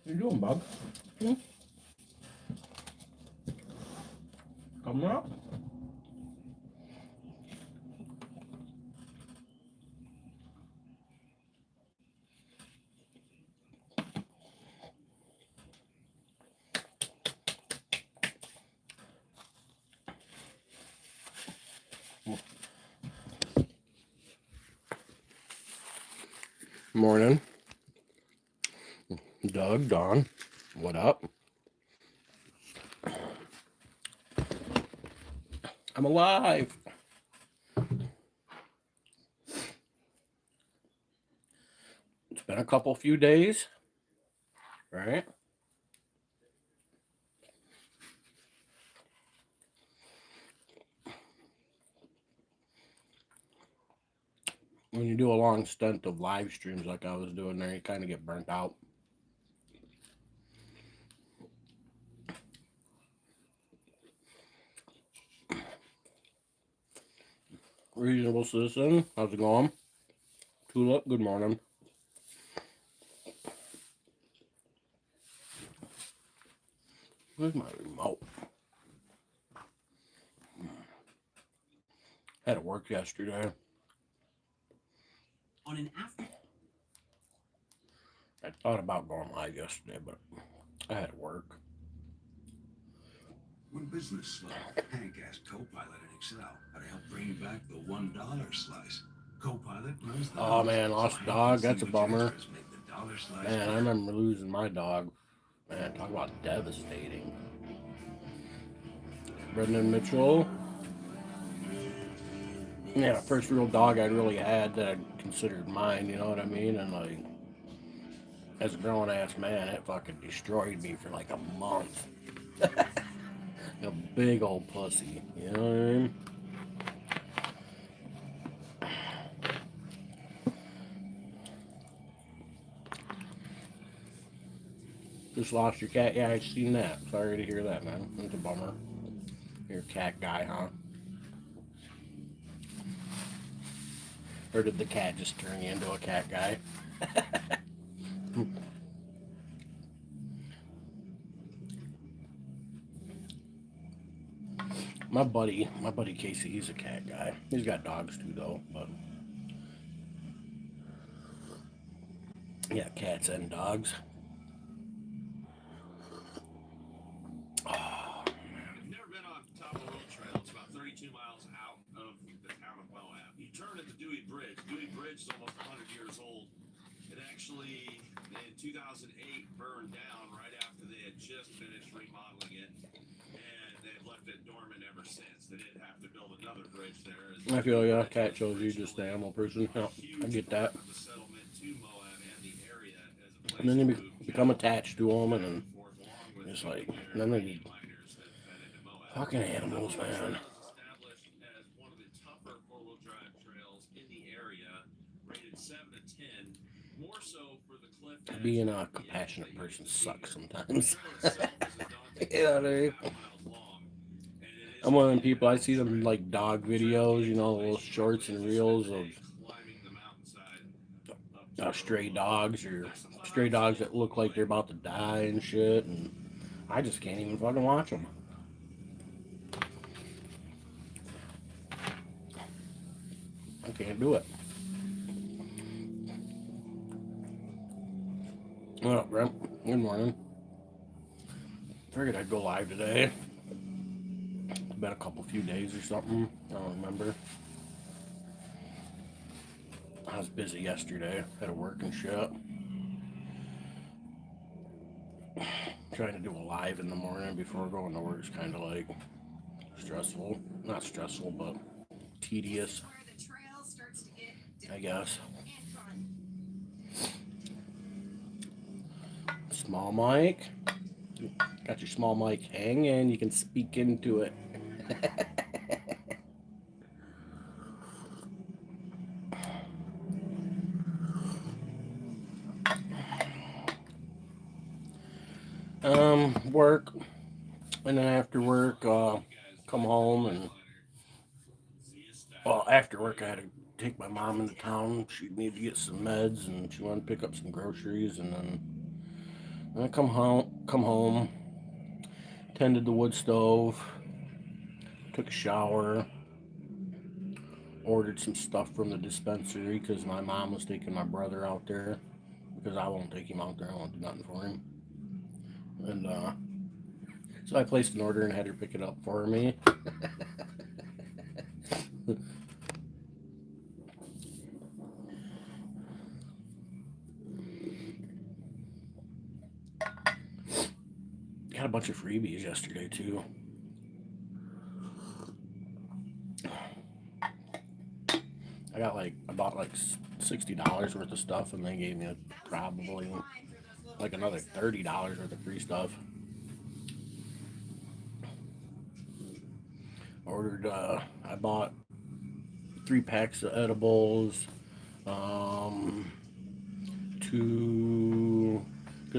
What you doing, bug? Hmm? Coming up? Morning. Doug, Don, what up? I'm alive. It's been a few days, right? When you do a long stint of live streams like I was doing there, you kind of get burnt out. Reasonable citizen, how's it going? Tulip, good morning. Where's my remote? Had to work yesterday. On an after. I thought about going live yesterday, but I had to work. When business slowed, Hank asked Copilot in Excel how to help bring back the $1 slice. Copilot runs the Oh man, lost a dog. That's a bummer. Man, I remember losing my dog. Man, talk about devastating. Brendan Mitchell. Yeah, first real dog I really had that I considered mine, you know what I mean? And like, as a grown ass man, it fucking destroyed me for like a month. A big old pussy, you know what I mean? Just lost your cat? Yeah, I seen that. Sorry to hear that, man. That's a bummer. You're a cat guy, huh? Or did the cat just turn you into a cat guy? My buddy Casey, he's a cat guy. He's got dogs too, though. But yeah, cats and dogs. Oh, If you've never been on top of the road trail, it's about 32 miles out of the town of Moab. You turn at the Dewey Bridge. Dewey Bridge is almost 100 years old. It actually, in 2008, burned down right after they had just finished remodeling it. And they've left it dormant ever since. They didn't have to build another bridge there. I feel yeah, cat shows you just an animal person. Yeah, I get that. The settlement to Moab and the area as a place And then you to move become attached to them, and forth along with it's like, their then they Canadian miners that fed into Moab. fucking animals, man. Established as one of the tougher four-wheel drive trails in the area, rated 7 to 10, more so for the cliff edge. Being a compassionate person sucks sometimes. You know what I mean? I'm one of them people, I see them like dog videos, you know, little shorts and reels of stray dogs or stray dogs that look like they're about to die and shit, and I just can't even fucking watch them. I can't do it. What up, Brent? Good morning. Figured I'd go live today. It's been a few days or something. I don't remember. I was busy yesterday. Had to work and shit. Trying to do a live in the morning before going to work is kind of like stressful. Not stressful, but tedious, I guess. Small mic. Got your small mic hanging. You can speak into it. Work, and then after work, come home and well, after work I had to take my mom into town. She needed to get some meds and she wanted to pick up some groceries, and then And I come home, tended the wood stove, took a shower, ordered some stuff from the dispensary because my mom was taking my brother out there because I won't take him out there. I won't do nothing for him. And so I placed an order and had her pick it up for me. Got a bunch of freebies yesterday too. I bought like $60 worth of stuff, and they gave me probably like another $30 worth of free stuff. I bought 3 packs of edibles, because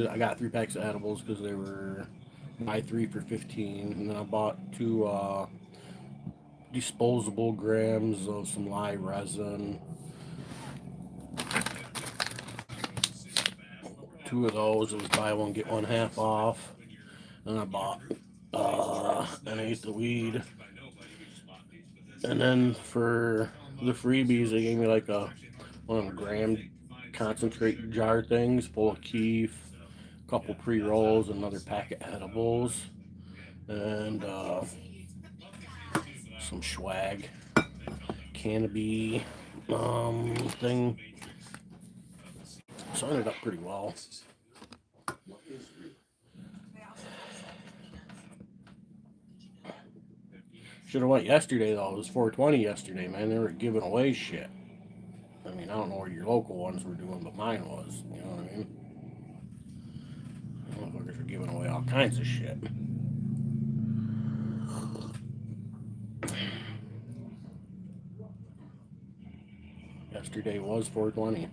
I got 3 packs of edibles because they were buy 3 for 15, and then I bought 2 disposable grams of some lye resin. 2 of those. It was buy one get one half off. And I bought an eighth of weed. And then for the freebies, they gave me like one of them gram concentrate jar things full of keef, a couple pre-rolls, another pack of edibles, and some swag cannabis thing. So I ended up pretty well. Should have went yesterday though. It was 420 yesterday, man. They were giving away shit. I mean, I don't know what your local ones were doing, but mine was. You know what I mean? Motherfuckers were giving away all kinds of shit. Yesterday was 420.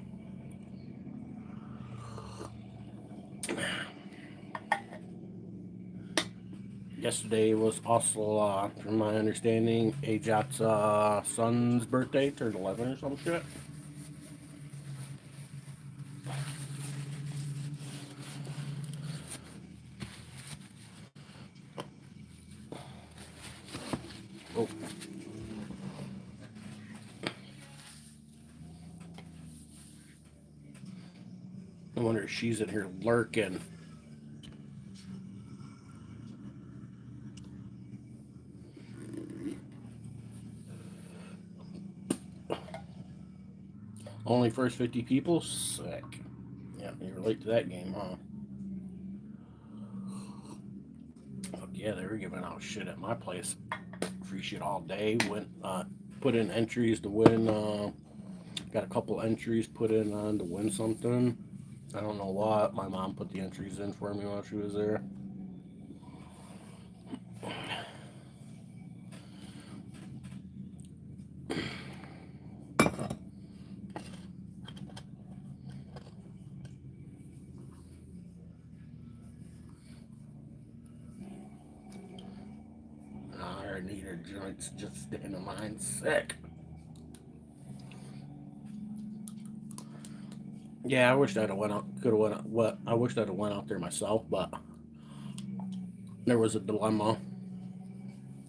Yesterday was also, from my understanding, Ajat's son's birthday, turned 11 or some shit. Oh. I wonder if she's in here lurking. Only first 50 people? Sick. Yeah, you relate to that game, huh? Fuck yeah, they were giving out shit at my place. Free shit all day. Put in entries to win. Got a couple entries put in on to win something. I don't know what. My mom put the entries in for me while she was there. I need her joints just in the mind sick. Yeah, I wish I'd have went out. Could have went out. What? I wish I'd have went out there myself, but there was a dilemma.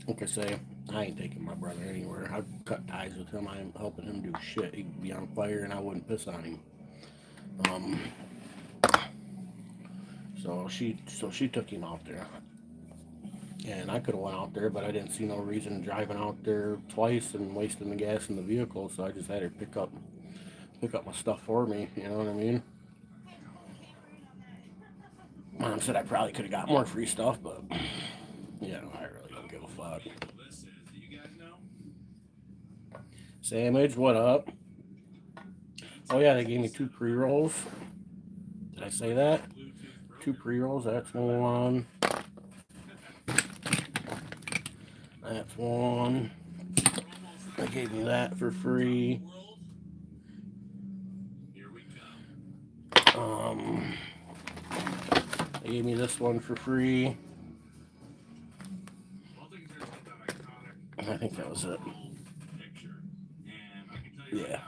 Like I say, I ain't taking my brother anywhere. I've cut ties with him. I ain't helping him do shit. He'd be on fire, and I wouldn't piss on him. So she took him out there, and I could have went out there, but I didn't see no reason driving out there twice and wasting the gas in the vehicle. So I just had her pick up my stuff for me. You know what I mean? Mom said I probably could have got more free stuff, but yeah, I really don't give a fuck. Sandwich, what up? Oh yeah, they gave me 2 pre-rolls. Did I say that? 2 pre-rolls, that's one. That's one. They gave me that for free. They gave me this one for free. I think that was it. Yeah.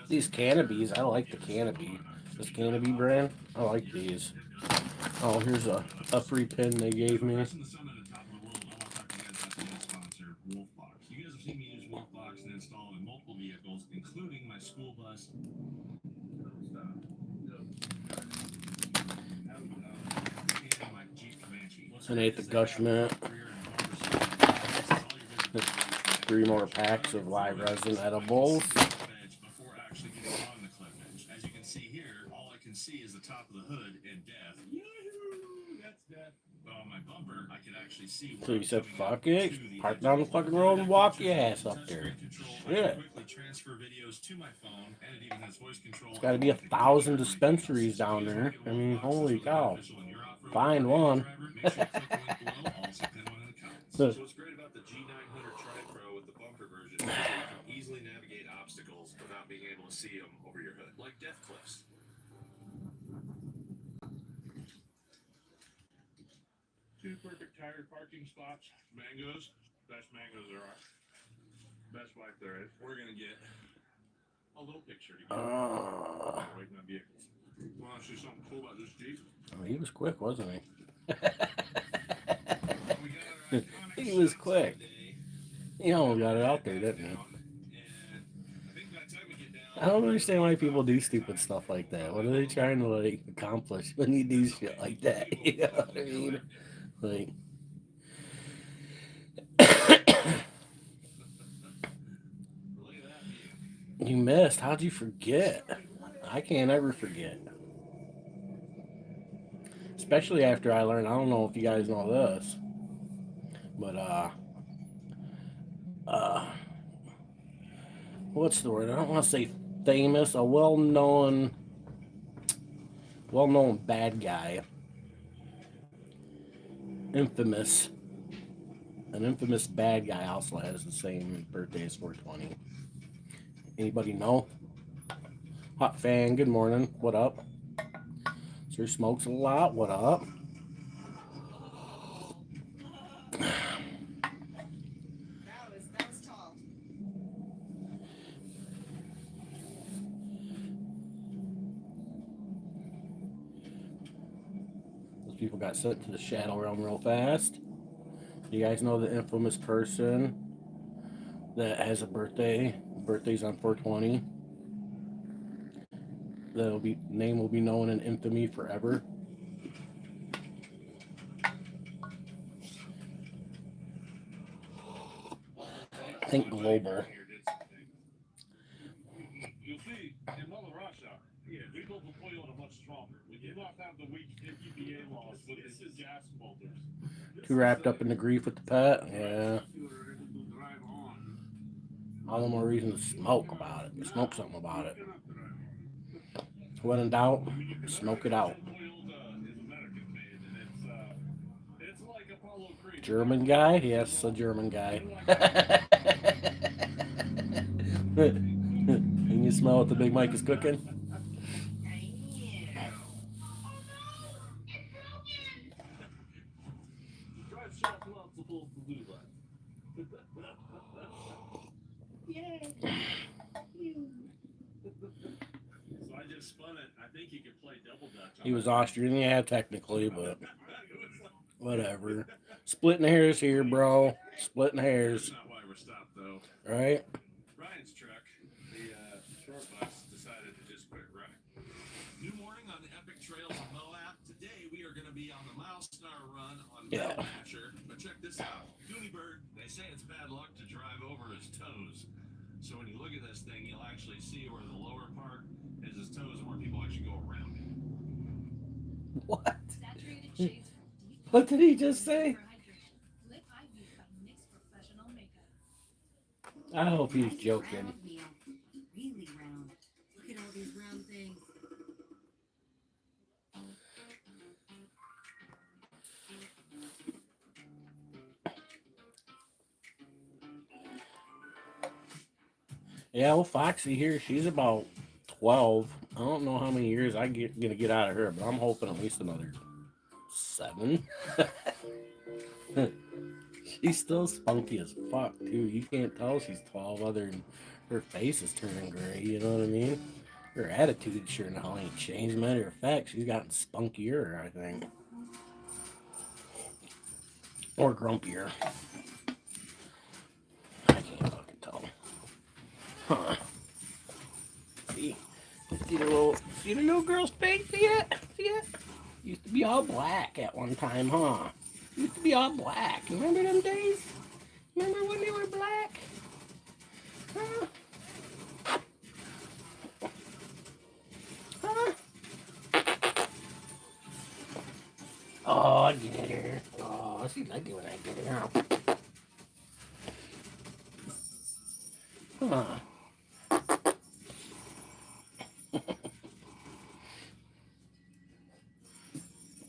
These cannabis, I like the canopy. This Canopy brand. I like these. Oh, here's a free pin they gave me. You guys have seen me use Wolfbox and install them in multiple vehicles, including my school bus. An eighth of Gush Mint. 3 more packs of live resin edibles. Before actually getting on the cliff edge. As you can see here, all I can see is the top of the hood and death. Yahoo! That's death. But on my bumper, I can actually see where So you I'm said, coming fuck up it, to the park edge down the of fucking water. road and walk your ass up there. I Shit. can quickly transfer videos to my phone, and it even has voice control. There's got to be 1,000 dispensaries down there. I mean, holy cow. Find one. So what's great about the G900 Tri-Pro with the bumper version is that you can easily navigate obstacles without being able to see them over your hood, like death cliffs. Two perfect tire parking spots. Mangoes. Best mangoes there are. Best wife there is. We're gonna get a little picture together. Waiting on vehicles. Want to see something cool about this Jeep? Oh, he was quick, wasn't he? We got our He was quick. He almost got it out there, didn't he? I don't understand why people do stupid stuff like that. What are they trying to like accomplish when you do shit like that? You know what I mean? Like, you missed. How'd you forget? I can't ever forget. Especially after I learned. I don't know if you guys know this, but what's the word? I don't want to say famous. A well-known bad guy. Infamous. An infamous bad guy also has the same birthday as 420. Anybody know? Hot fan, good morning. What up? Sir smokes a lot. What up? That was tall. Those people got sent to the shadow realm real fast. You guys know the infamous person that has a birthday? Birthday's on 420. Name will be known in infamy forever. Think global. You'll see in Mother Russia, people will play on a much stronger. We do not have the weak EPA laws with the gas filters. Too wrapped up in the grief with the pet? Yeah. All the more reason to smoke about it. Smoke something about it. When in doubt, smoke it out. German guy? Yes, a German guy. Can you smell what the Big Mike is cooking? So I just spun it. I think you could play double dutch. He was Austrian, yeah, technically, but whatever. Splitting hairs here, bro. Splitting hairs. That's not why we're stopped, though. Right? Ryan's truck, the short bus, decided to just quit running. New morning on the epic trails of Moab. Today we are going to be on the mile-an-hour run on Mount Asher. But check this out. Dooney Bird, they say it's bad luck to drive over his toes. So when you look at this thing, you'll actually see where the lower part is his toes and where people actually go around it. What? What did he just say? I hope he's joking. Really round. Look at all these round things. Yeah, well, Foxy here, she's about 12. I don't know how many years I'm gonna get out of her, but I'm hoping at least another 7. She's still spunky as fuck, too. You can't tell she's 12 other than her face is turning gray, you know what I mean? Her attitude sure now ain't changed. Matter of fact, she's gotten spunkier, I think. Or grumpier. I can't fucking tell. Huh. See the little girl's face? See it? See it? Used to be all black at one time, huh? Used to be all black. Remember them days? Remember when they were black? Huh? Huh? Oh, get her. Oh, she like it when I get her. Huh.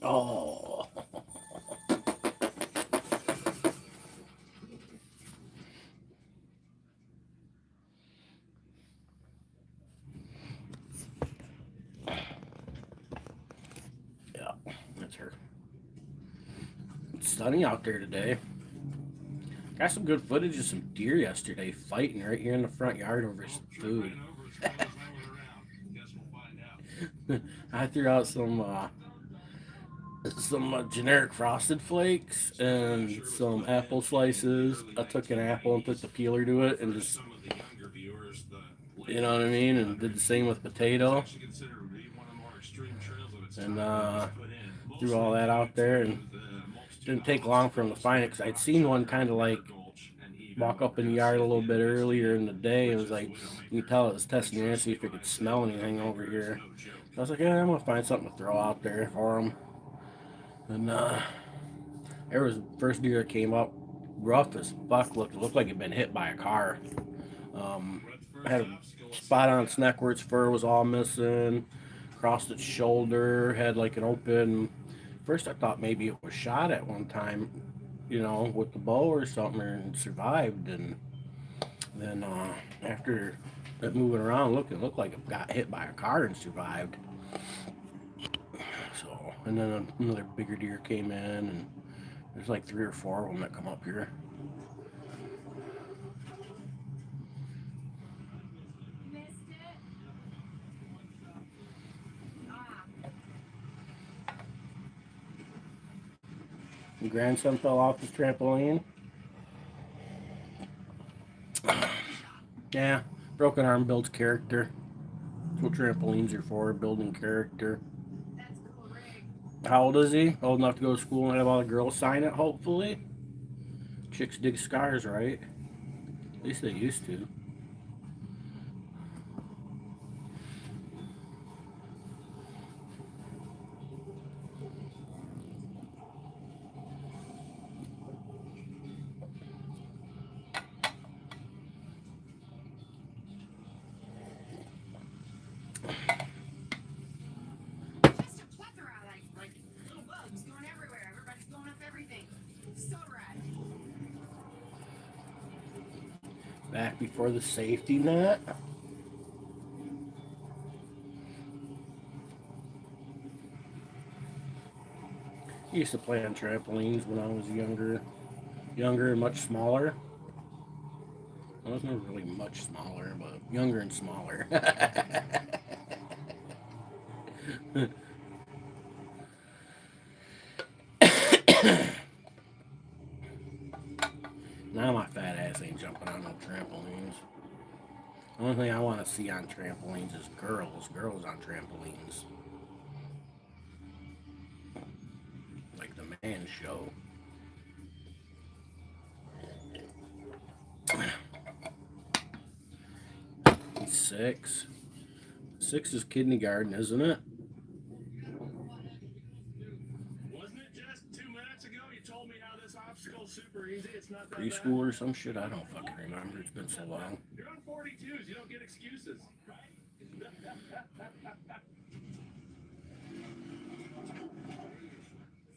Oh. Yeah, that's her. It's sunny out there today. Got some good footage of some deer yesterday fighting right here in the front yard over some food. I threw out some generic Frosted Flakes and some apple slices. I took an apple and put the peeler to it and just, you know what I mean, and did the same with potato. And threw all that out there, and didn't take long for him to find it because I'd seen one kind of like walk up in the yard a little bit earlier in the day. It was like, you can tell it was testing the air to see if it could smell anything over here. So I was like, yeah, I'm gonna find something to throw out there for him. And there was the first deer that came up, rough as fuck. Looked like it'd been hit by a car. Had a spot on its neck where its fur was all missing. Across its shoulder, had like an open. First, I thought maybe it was shot at one time, you know, with the bow or something, and survived. And then after it moving around, it looked like it got hit by a car and survived. So, and then another bigger deer came in, and there's like 3 or 4 of them that come up here. Your grandson fell off his trampoline. Yeah, broken arm builds character. That's what trampolines are for, building character. How old is he? Old enough to go to school and have all the girls sign it, hopefully. Chicks dig scars, right? At least they used to. Just a plethora, like little bugs going everywhere. Everybody's going up everything. So rad. Back before the safety net. I used to play on trampolines when I was younger and much smaller. I wasn't really much smaller, but younger and smaller. Now my fat ass ain't jumping on no trampolines. The only thing I want to see on trampolines is girls on trampolines. Like the man show. He's 6. 6 is kindergarten, isn't it? Wasn't it just 2 minutes ago you told me how this obstacle's super easy? It's not that Preschool or some shit? I don't fucking remember. It's been so long. You're on 42s. You don't get excuses.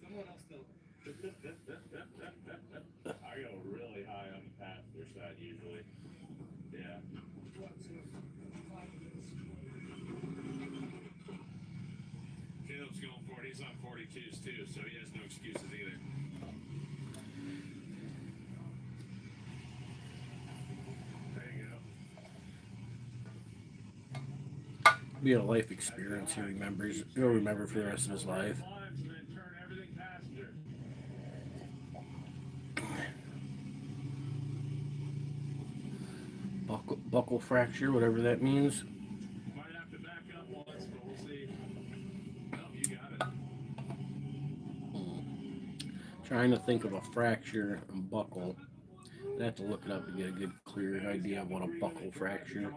Someone else still. I go really high on the passenger side usually. Yeah. Caleb's going for it. He's on 42s too, so he has no excuses either. There you go. Be a life experience he remembers. He'll remember for the rest of his life. Buckle fracture, whatever that means. Might have to back up once, but we'll see. No, you got it. Trying to think of a fracture and buckle. I have to look it up to get a good, clear idea of what a buckle fracture.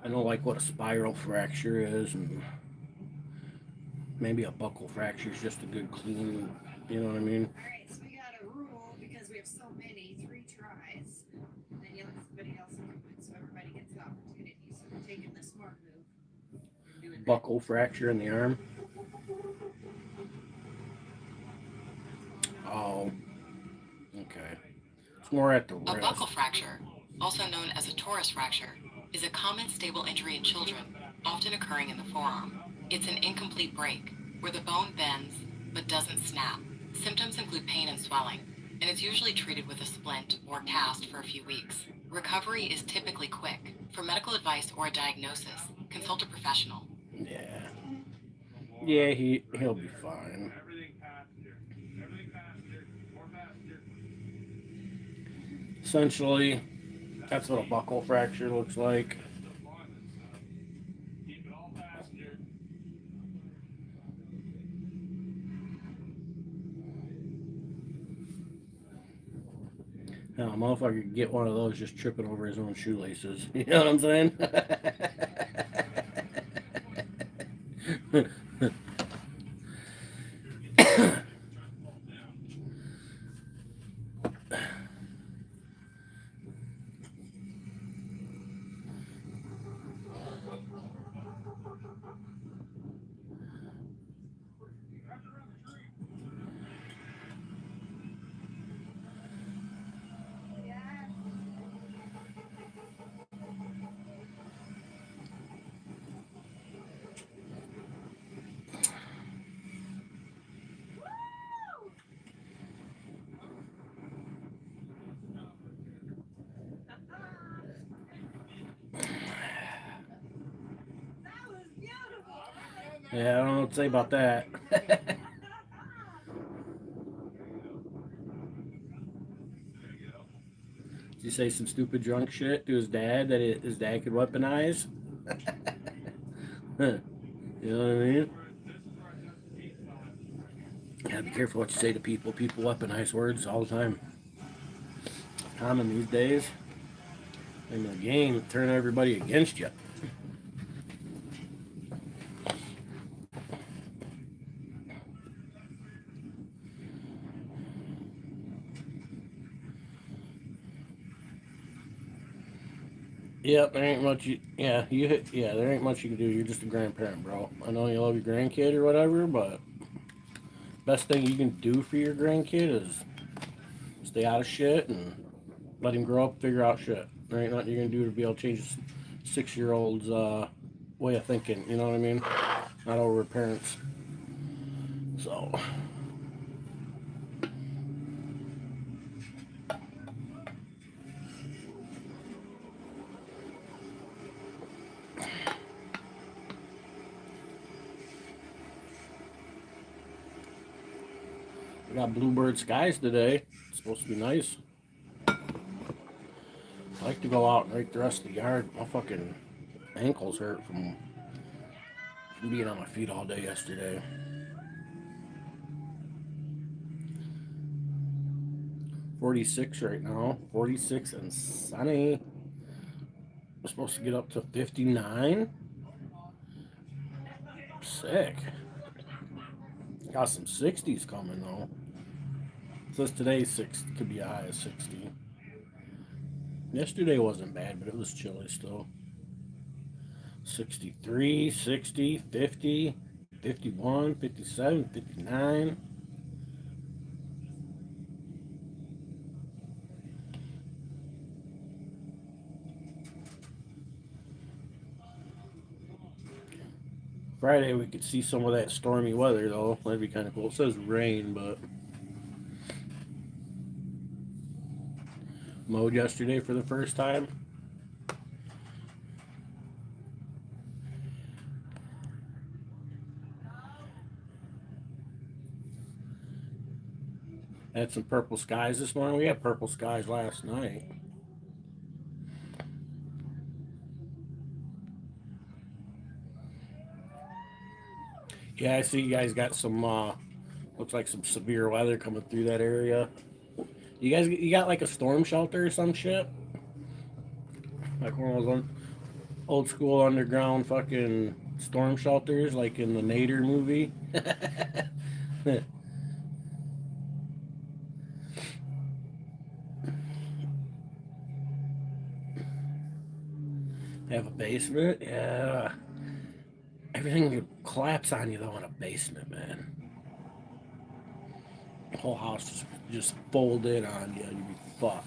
I know like what a spiral fracture is, and maybe a buckle fracture is just a good, clean. You know what I mean? All right, so we got a rule because we have so many, 3 tries. And then you let somebody else do it, so everybody gets the opportunity. So we're taking the smart move. We're doing Buckle fracture in the arm. Oh, okay. It's more at the A wrist. buckle fracture, also known as a torus fracture, is a common stable injury in children, often occurring in the forearm. It's an incomplete break, where the bone bends but doesn't snap. Symptoms include pain and swelling, and it's usually treated with a splint or cast for a few weeks. Recovery is typically quick. For medical advice or a diagnosis, consult a professional. Yeah. Yeah, he'll be fine. Essentially, that's what a buckle fracture looks like. Hell, a motherfucker could get one of those just tripping over his own shoelaces. You know what I'm saying? Yeah, I don't know what to say about that. Did you say some stupid drunk shit to his dad that his dad could weaponize? You know what I mean? Gotta be careful what you say to people. People weaponize words all the time. Common these days. In the game, turn everybody against you. Yep, there ain't much there ain't much you can do. You're just a grandparent, bro. I know you love your grandkid or whatever, but best thing you can do for your grandkid is stay out of shit and let him grow up, figure out shit. There ain't nothing you're gonna do to be able to change a 6-year-old's way of thinking. You know what I mean? Not over parents. So. We got bluebird skies today. It's supposed to be nice. I like to go out and rake the rest of the yard. My fucking ankles hurt from being on my feet all day yesterday. .46 right now. 46 and sunny. We're supposed to get up to 59. Sick. Got some 60s coming though. It says today's 60 could be a high of 60. Yesterday wasn't bad, but it was chilly still. 63, 60, 50, 51, 57, 59. Friday we could see some of that stormy weather though. That'd be kind of cool. It says rain, but mowed yesterday for the first time. Had some purple skies this morning. We had purple skies last night. Yeah, I see you guys got some, looks like some severe weather coming through that area. You got like a storm shelter or some shit? Like one of those old school underground fucking storm shelters, like in the Nader movie? They have a basement? Yeah. Everything could collapse on you though in a basement, man. The whole house just fold in on you and you'd be fucked.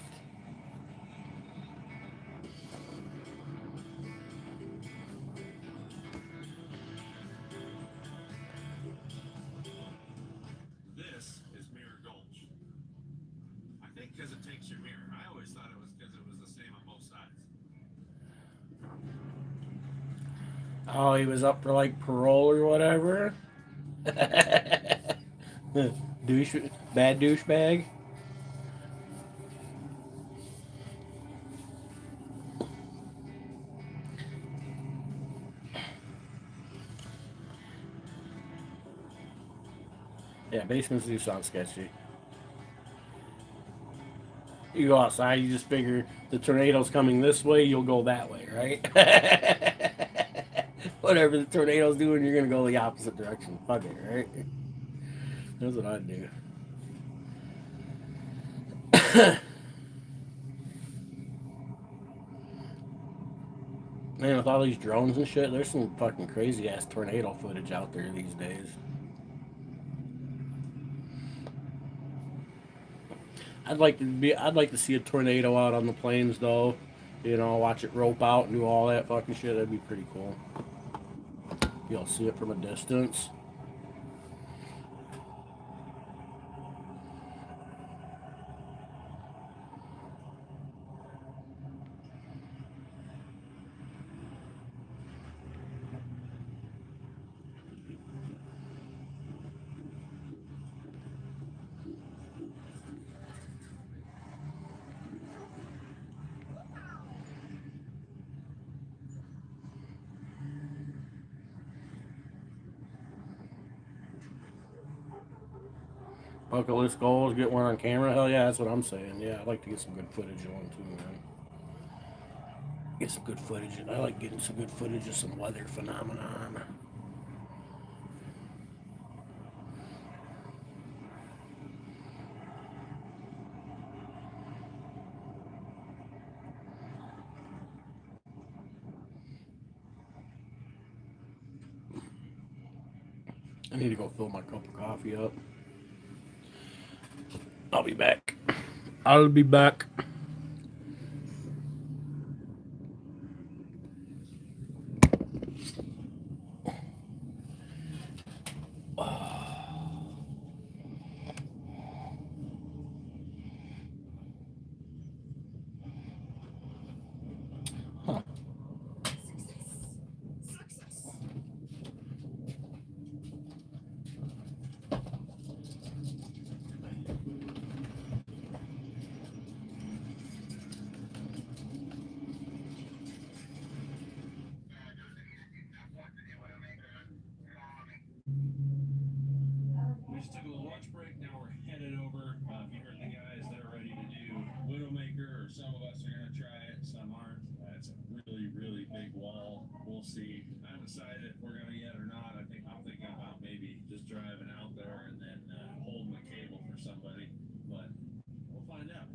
This is Mirror Gulch. I think because it takes your mirror. I always thought it was because it was the same on both sides. Oh, he was up for like parole or whatever. douche, bad douchebag. Yeah, basements do sound sketchy. You go outside, you just figure the tornado's coming this way, you'll go that way, right? Whatever the tornado's doing, you're gonna go the opposite direction. Fuck it, right? That's what I'd do. Man, with all these drones and shit, there's some fucking crazy ass tornado footage out there these days. I'd like to see a tornado out on the plains though. You know, watch it rope out and do all that fucking shit. That'd be pretty cool. You'll see it from a distance. Bucket list goals, get one on camera. Hell yeah, that's what I'm saying. Yeah, I'd like to get some good footage on too, man. Get some good footage. I like getting some good footage of some weather phenomenon. I need to go fill my cup of coffee up. I'll be back. I'll be back. Huh. Success. We just took a little lunch break. Now we're headed over. If you heard the guys, they're ready to do Widowmaker, or some of us are going to try it, some aren't. It's a really, really big wall. We'll see. I haven't decided if we're going to yet or not. I'm thinking about maybe just driving out there and then holding the cable for somebody. But we'll find out.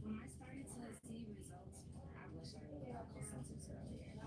When I started to see results established on the medical census earlier,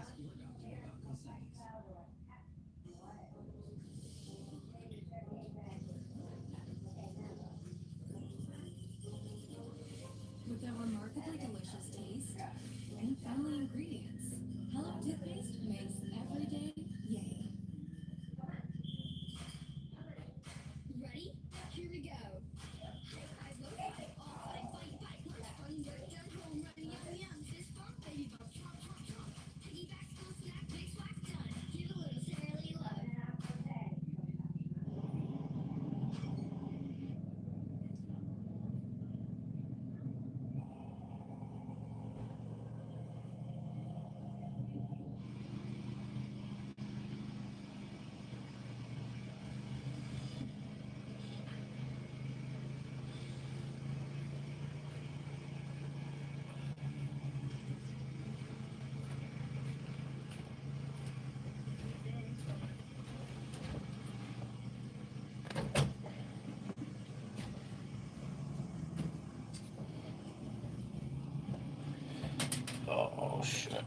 shit.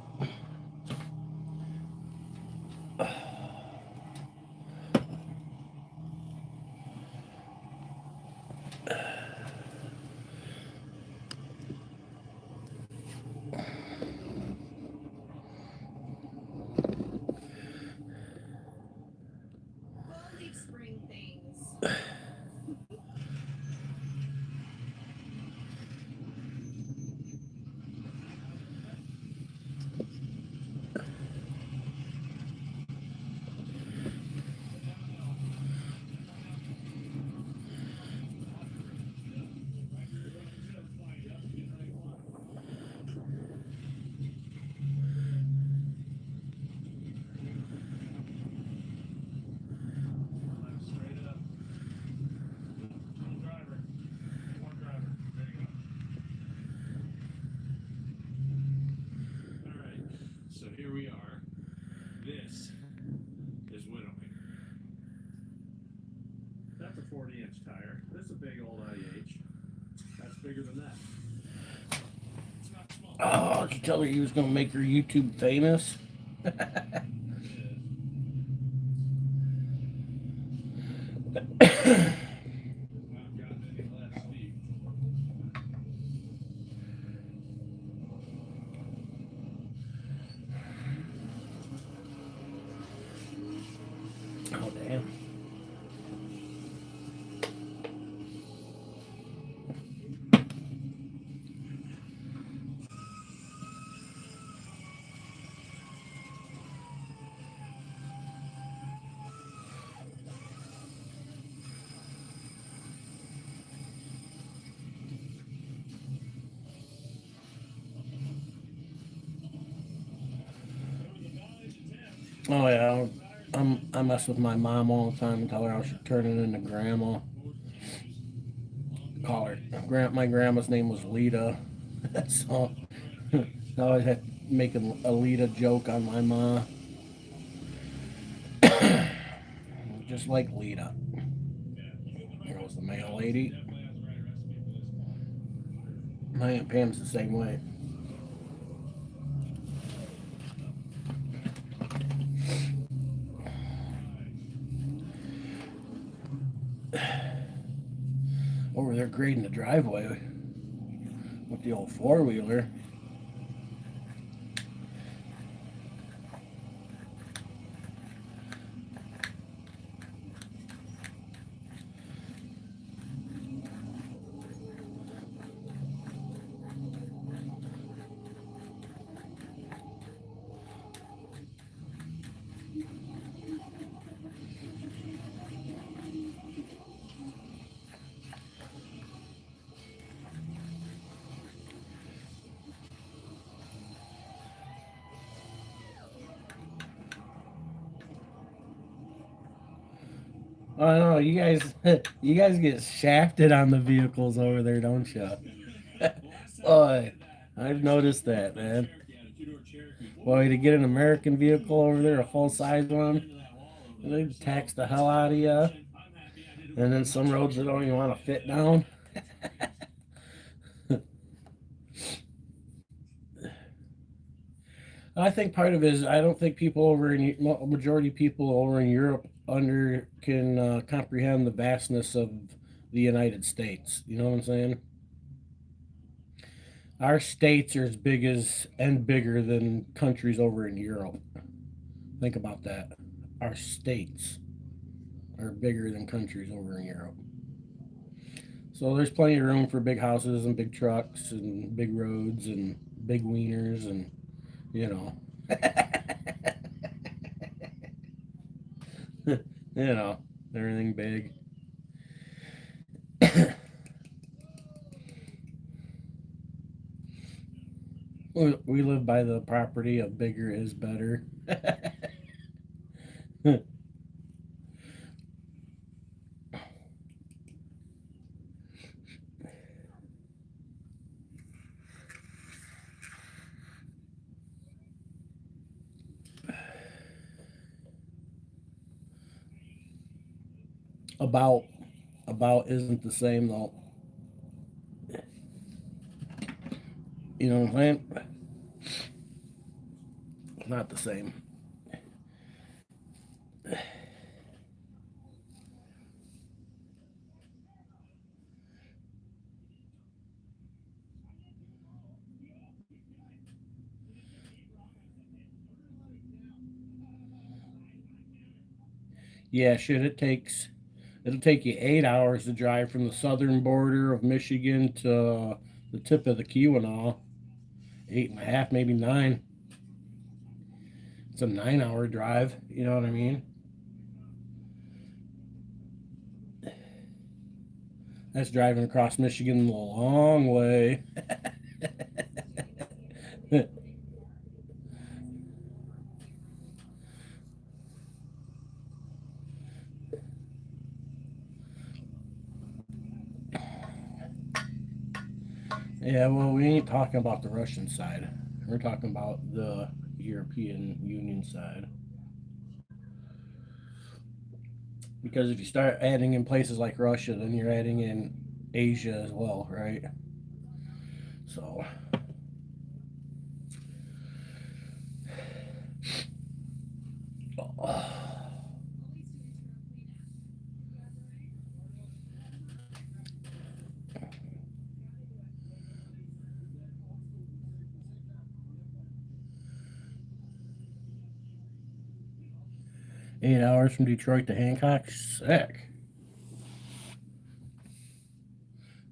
All these spring things. So here we are. This is Widowmaker. That's a 40-inch tire. This is a big old IH. That's bigger than that. It's not small. Oh, did you tell her he was gonna make her YouTube famous? It is. Not gotten any less steep. Oh damn. Oh yeah, I mess with my mom all the time and tell her how she turn it into grandma. Call her my grandma's name was Lita, so I always had to make a Lita joke on my ma, just like Lita. There goes the mail lady. My Aunt Pam's the same way. Over there grading the driveway with the old four-wheeler. I know you guys. You guys get shafted on the vehicles over there, don't you? Boy, I've noticed that, man. Boy, to get an American vehicle over there, a full-size one, they tax the hell out of you. And then some roads that don't even want to fit down. I think part of it is I don't think people over in majority of people over in Europe can comprehend the vastness of the United States. You know what I'm saying? Our states are as big as and bigger than countries over in Europe. Think about that. Our states are bigger than countries over in Europe. So there's plenty of room for big houses and big trucks and big roads and big wieners and you know. You know, everything big. We live by the property of bigger is better. about isn't the same though. You know what I'm saying? Not the same. 'It'll take you 8 hours to drive from the southern border of Michigan to the tip of the Keweenaw. 8.5, maybe 9. It's a 9-hour drive. You know what I mean? That's driving across Michigan the long way. Yeah, well, we ain't talking about the Russian side. We're talking about the European Union side. Because if you start adding in places like Russia, then you're adding in Asia as well, right? So, oh. 8 hours from Detroit to Hancock, sick.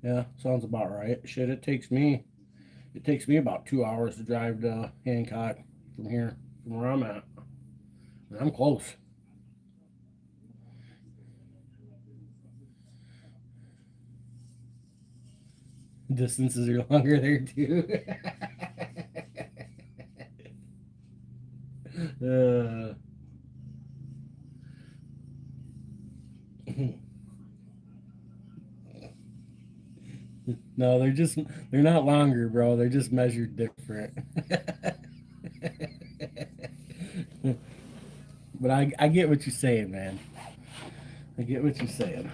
Yeah, sounds about right. Shit, it takes me about 2 hours to drive to Hancock from here, from where I'm at. And I'm close. Distances are longer there too. uh, no, they're not longer, bro. They're just measured different. But I get what you're saying, man. I get what you're saying.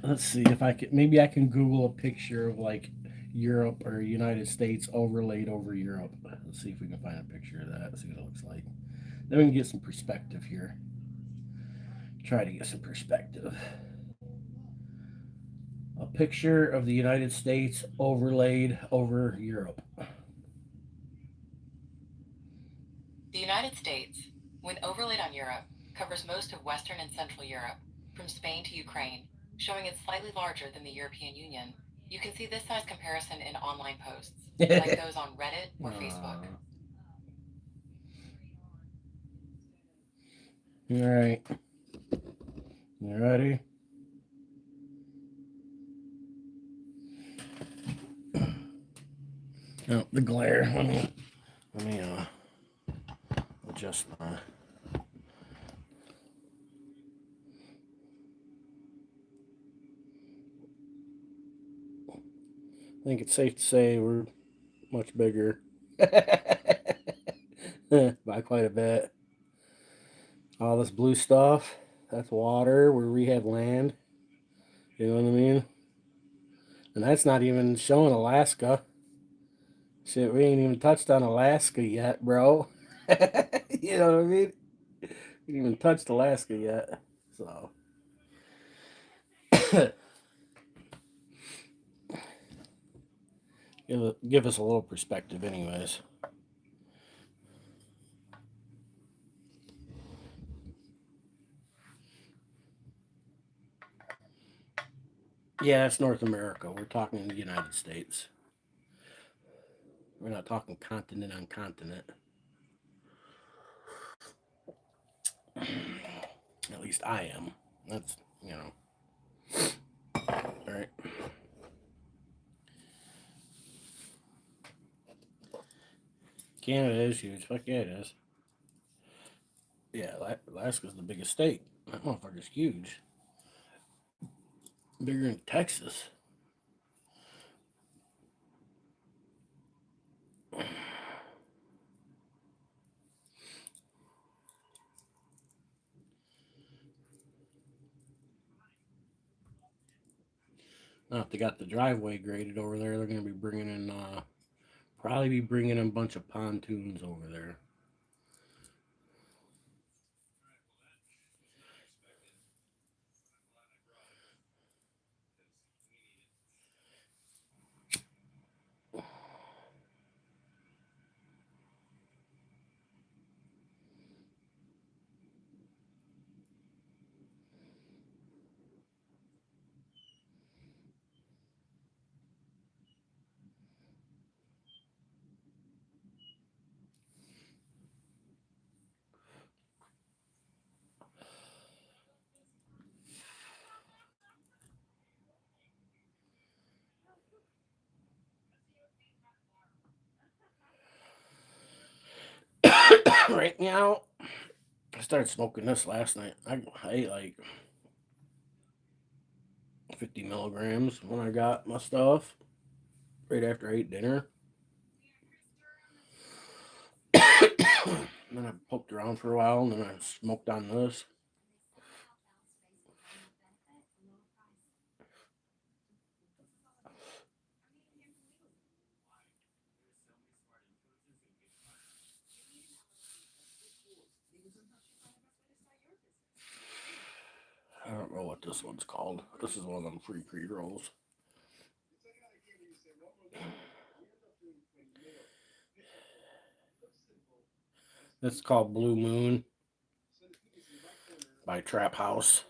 Let's see if I can. Maybe I can Google a picture of like Europe or United States overlaid over Europe. Let's see if we can find a picture of that. See what it looks like. Then we can get some perspective here. Try to get some perspective. A picture of the United States overlaid over Europe. The United States, when overlaid on Europe, covers most of Western and Central Europe, from Spain to Ukraine, showing it's slightly larger than the European Union. You can see this size comparison in online posts, like those on Reddit or Facebook. All right. You ready? Oh, the glare. Let me adjust my. I think it's safe to say we're much bigger by quite a bit. All this blue stuff, that's water where we have land. You know what I mean? And that's not even showing Alaska. Shit, we ain't even touched on Alaska yet, bro. You know what I mean? We ain't even touched Alaska yet. So. Give us a little perspective, anyways. Yeah, it's North America. We're talking the United States. We're not talking continent on continent. At least I am. That's, All right. Canada is huge. Fuck yeah, it is. Yeah, Alaska's the biggest state. That motherfucker's huge. Bigger than Texas. Now, if they got the driveway graded over there, they're going to be bringing in, probably be bringing in a bunch of pontoons over there. Right now, I started smoking this last night. I ate like 50 milligrams when I got my stuff right after I ate dinner. Then I poked around for a while, and then I smoked on this. I don't know what this one's called. This is one of them free pre-rolls. This is called Blue Moon by Trap House.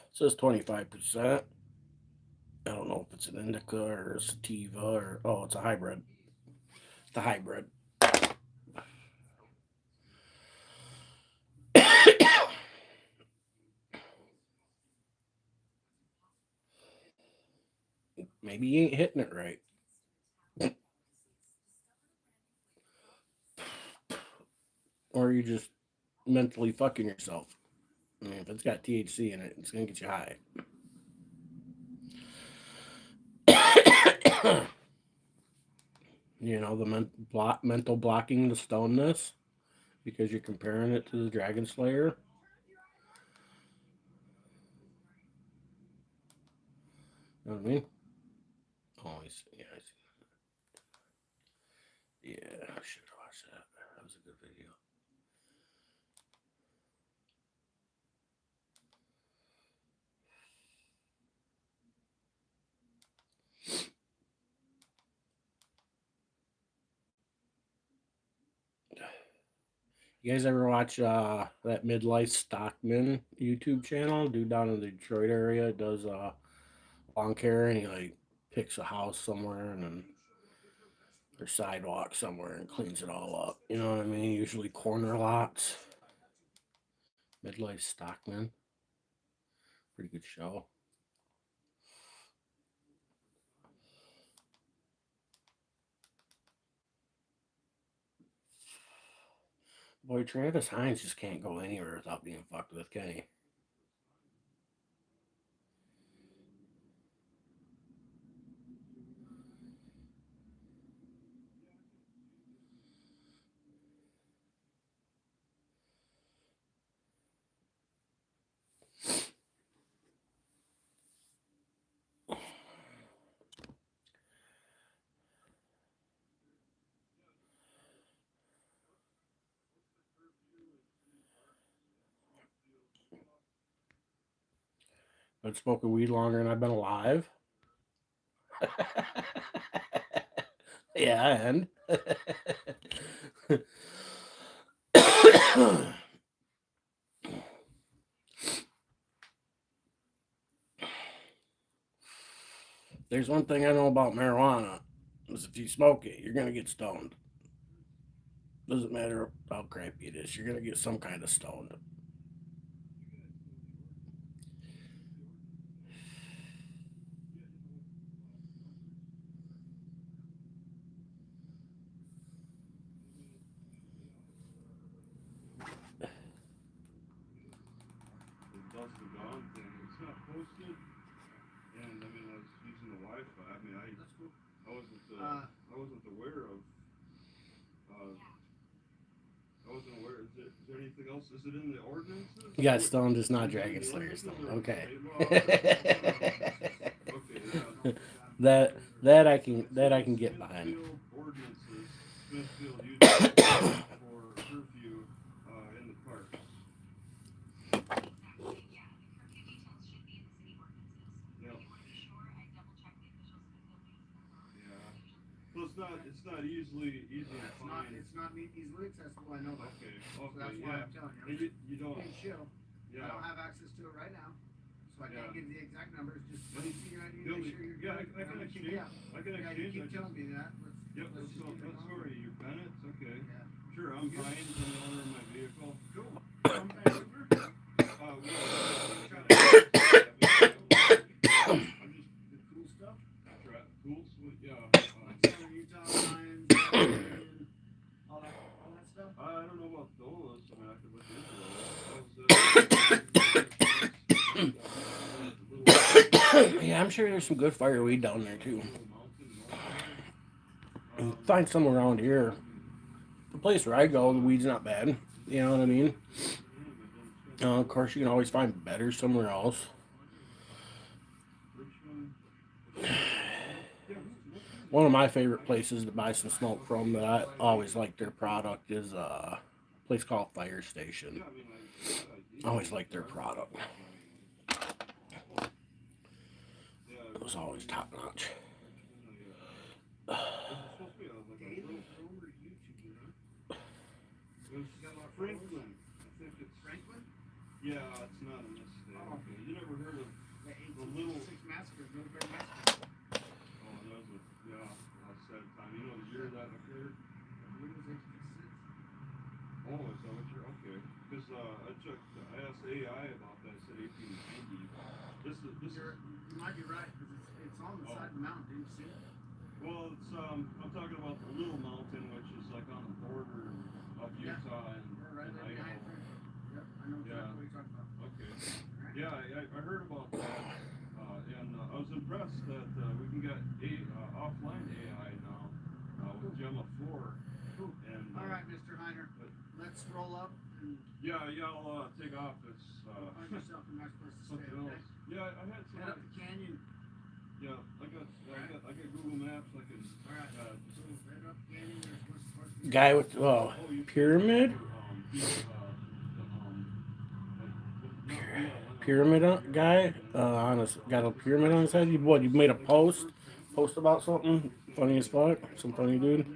It says 25%. I don't know if it's an indica or a sativa or it's a hybrid. It's a hybrid. Maybe you ain't hitting it right. Or you just mentally fucking yourself. I mean, if it's got THC in it, it's gonna get you high. You know, the mental blocking the stoneness because you're comparing it to the Dragon Slayer. You know what I mean? Oh, I see. Yeah, I see. Yeah, I should have watched that. That was a good video. You guys ever watch that Midlife Stockman YouTube channel? Dude down in the Detroit area does lawn care, and he like picks a house somewhere and then or sidewalk somewhere and cleans it all up. You know what I mean? Usually corner lots. Midlife Stockman. Pretty good show. Boy, Travis Hines just can't go anywhere without being fucked with, can he? Been smoking weed longer than I've been alive. Yeah, and there's one thing I know about marijuana is if you smoke it, you're gonna get stoned. Doesn't matter how crappy it is, you're gonna get some kind of stoned. And I mean, I was using the Wi-Fi. I mean, That's cool. I wasn't aware of. I wasn't aware. Is there anything else? Is it in the ordinances? You got stoned, just not Dragon Slayer stone. Okay. that I can get behind. Ordinances, Smithfield uses for curfew in the parks. Yeah. Well, it's not easy to find. It's not easily accessible. I know that. Okay. So that's why I'm telling you. And you don't. Hey, chill. Yeah. I don't have access to it right now, so I can't give you the exact numbers. Just let me see your ID. You'll- Make sure you're yeah, good. I can exchange. Yeah. I can Yeah, you exchange. keep telling me that. Yep. Let's just get it That's on. where you're Bennett. Okay. Yeah. Sure. I'm fine. I'm the owner of my vehicle. Cool. From Vancouver? I'm just The cool stuff. Tools. Yeah. Southern Utah lines, all that stuff. I don't know about those. I mean, I could look into those. Yeah, I'm sure there's some good fireweed down there too. You can find some around here. The place where I go, the weed's not bad. You know what I mean? Of course, you can always find better somewhere else. One of my favorite places to buy some smoke from that I always like their product is a place called Fire Station. I always like their product. It was always top notch. Franklin. I think it's Franklin? Yeah, it's not in this state. Okay. You never heard of The little. 1866 massacre, no bear massacre. Oh, that was a sad time. You know the year that occurred? I believe it was 1866. Oh, is that what you're okay? Because I asked AI about that. I said 1890. You might be right because it's on the side of the mountain. Didn't you see it? Well, it's I'm talking about the Little Mountain, which is like on the border of Utah and Right there behind Idaho. Franklin. Yep, I know exactly what you're talking about. Okay. Yeah, I heard about that, and I was impressed that we can get offline AI now with Gemma 4. Cool. And All right, Mr. Heiner, let's roll up and yeah, I'll take off. It's find yourself a nice place to stay. something Okay? else. Yeah, I had some. Head up the canyon. Yeah, I got Google Maps. I can. All right. So head up the canyon. There's supposed to be Guy with pyramid. Guy on his got a pyramid on his head. You made a post about something funny as fuck. Some funny dude.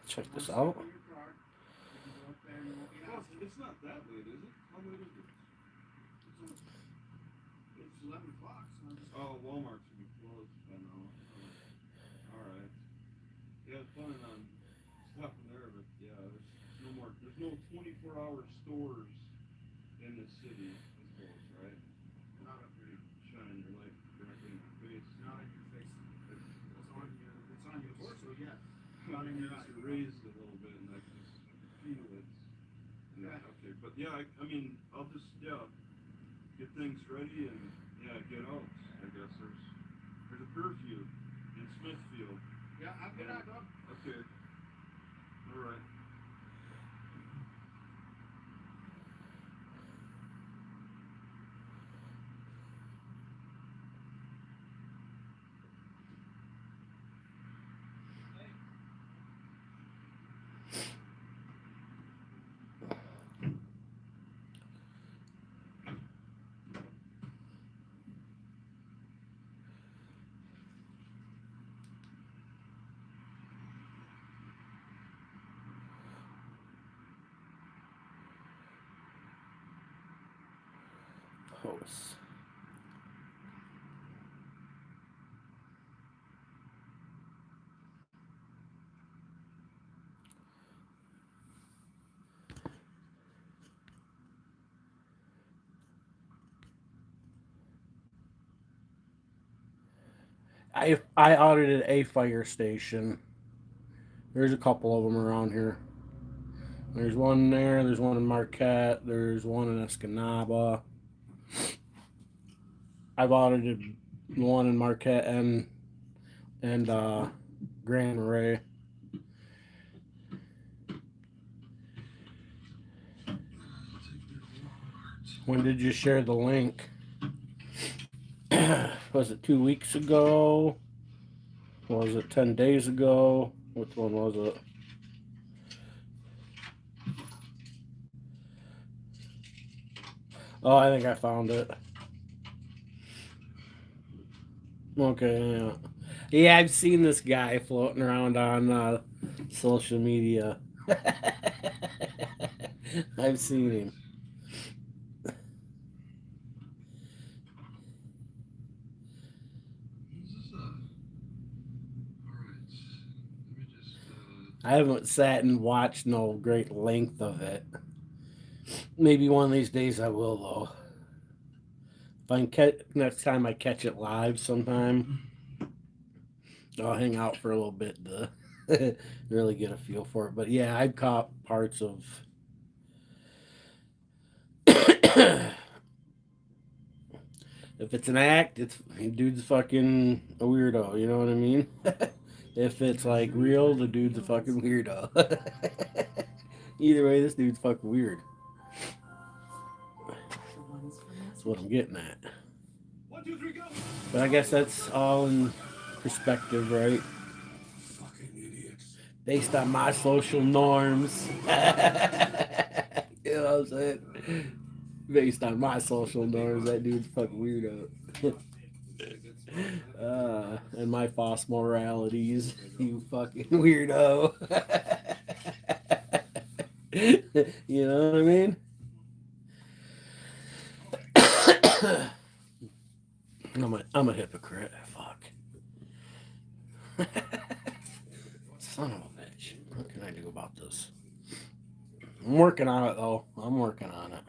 Check this out. Well, it's not that late, is it? How late is it? It's 11 o'clock. So I'm just Oh, Walmart should be closed by now. All right. Yeah, I was planning on stopping there, but yeah, there's no 24-hour stores in the city, I suppose, right? not up here. Shining your light directly in my face. Not in your face. It's on your torso, yeah. Not in your eyes. It's raised a little bit, and I can just feel it. Yeah, okay, but yeah, I mean, I'll just get things ready and get out. I guess there's a curfew in Smithfield. Yeah, I've been out, dog. Okay. All right. Posts. I audited a fire station. There's a couple of them around here. There's one there. There's one in Marquette. There's one in Escanaba. I've audited one in Marquette and Grand Marais. When did you share the link? Was it 2 weeks ago? Was it 10 days ago? Which one was it? Oh, I think I found it. Okay, yeah. Yeah, I've seen this guy floating around on social media. I've seen him. I haven't sat and watched no great length of it. Maybe one of these days I will, though. If I can catch, next time I catch it live sometime, I'll hang out for a little bit to really get a feel for it. But yeah, I've caught parts of. If it's an act, it's dude's fucking a weirdo. You know what I mean? If it's like real, the dude's a fucking weirdo. Either way, this dude's fucking weird. That's what I'm getting at. 1, 2, 3, go. But I guess that's all in perspective, right? Fucking idiots. Based on my social norms. You know what I'm saying? Based on my social norms, that dude's a fucking weirdo. And my false moralities, you fucking weirdo. You know what I mean? I'm a hypocrite. Fuck. Son of a bitch. What can I do about this? I'm working on it, though. I'm working on it.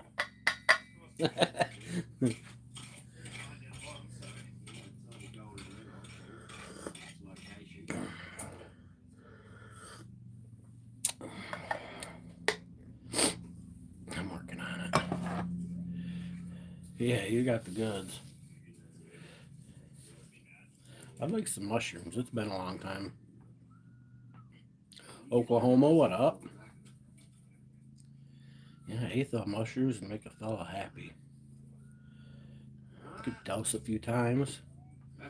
I'm working on it. Yeah, you got the goods. I'd like some mushrooms. It's been a long time. Oklahoma, what up? Yeah, eighth of mushrooms and make a fella happy. Could dose a few times. I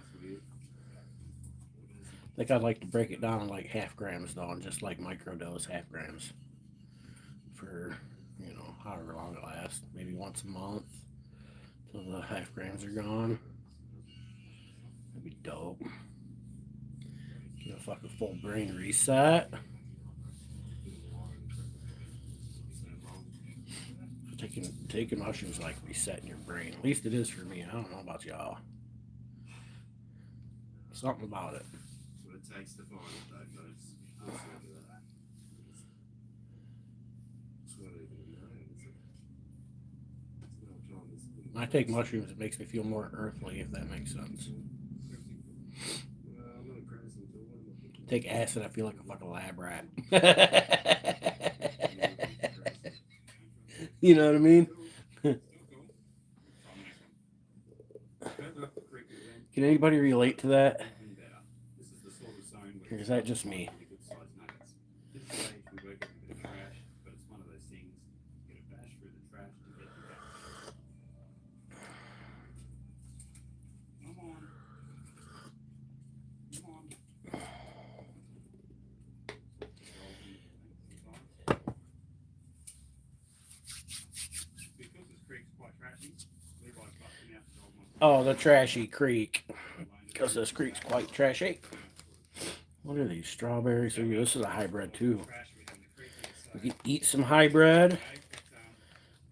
think I'd like to break it down in like half grams though, and just like microdose half grams for, you know, however long it lasts. Maybe once a month till the half grams are gone. That'd be dope. Get a fucking full brain reset. Taking mushrooms like resetting your brain. At least it is for me. I don't know about y'all. Something about it. What it takes to find it, though, folks. Absolutely that. It's what it is. When I take mushrooms, it makes me feel more earthly, if that makes sense. Take acid, I feel like a fucking lab rat. You know what I mean? Can anybody relate to that? Or is that just me? Oh, the trashy creek. Because this creek's quite trashy. What are these? Strawberries? Ooh, this is a hybrid too. We can eat some hybrid.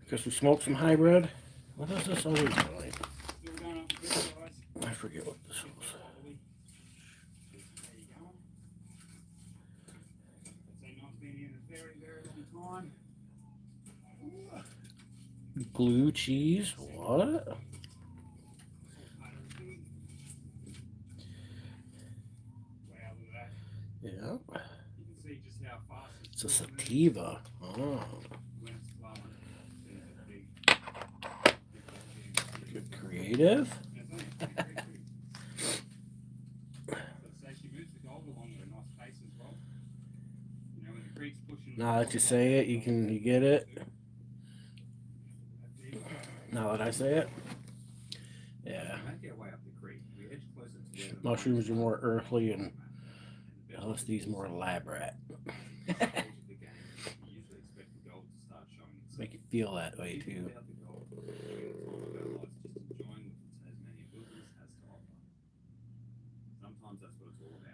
Because we smoked some hybrid. What is this other one? I forget what this was. Glue cheese? What? Yeah. It's a sativa. Oh. Good creative. Now that you say it, you get it. Now that I say it, yeah. Mushrooms are more earthly and LSD's more elaborate. Make you feel that way too. Sometimes that's what it's all about.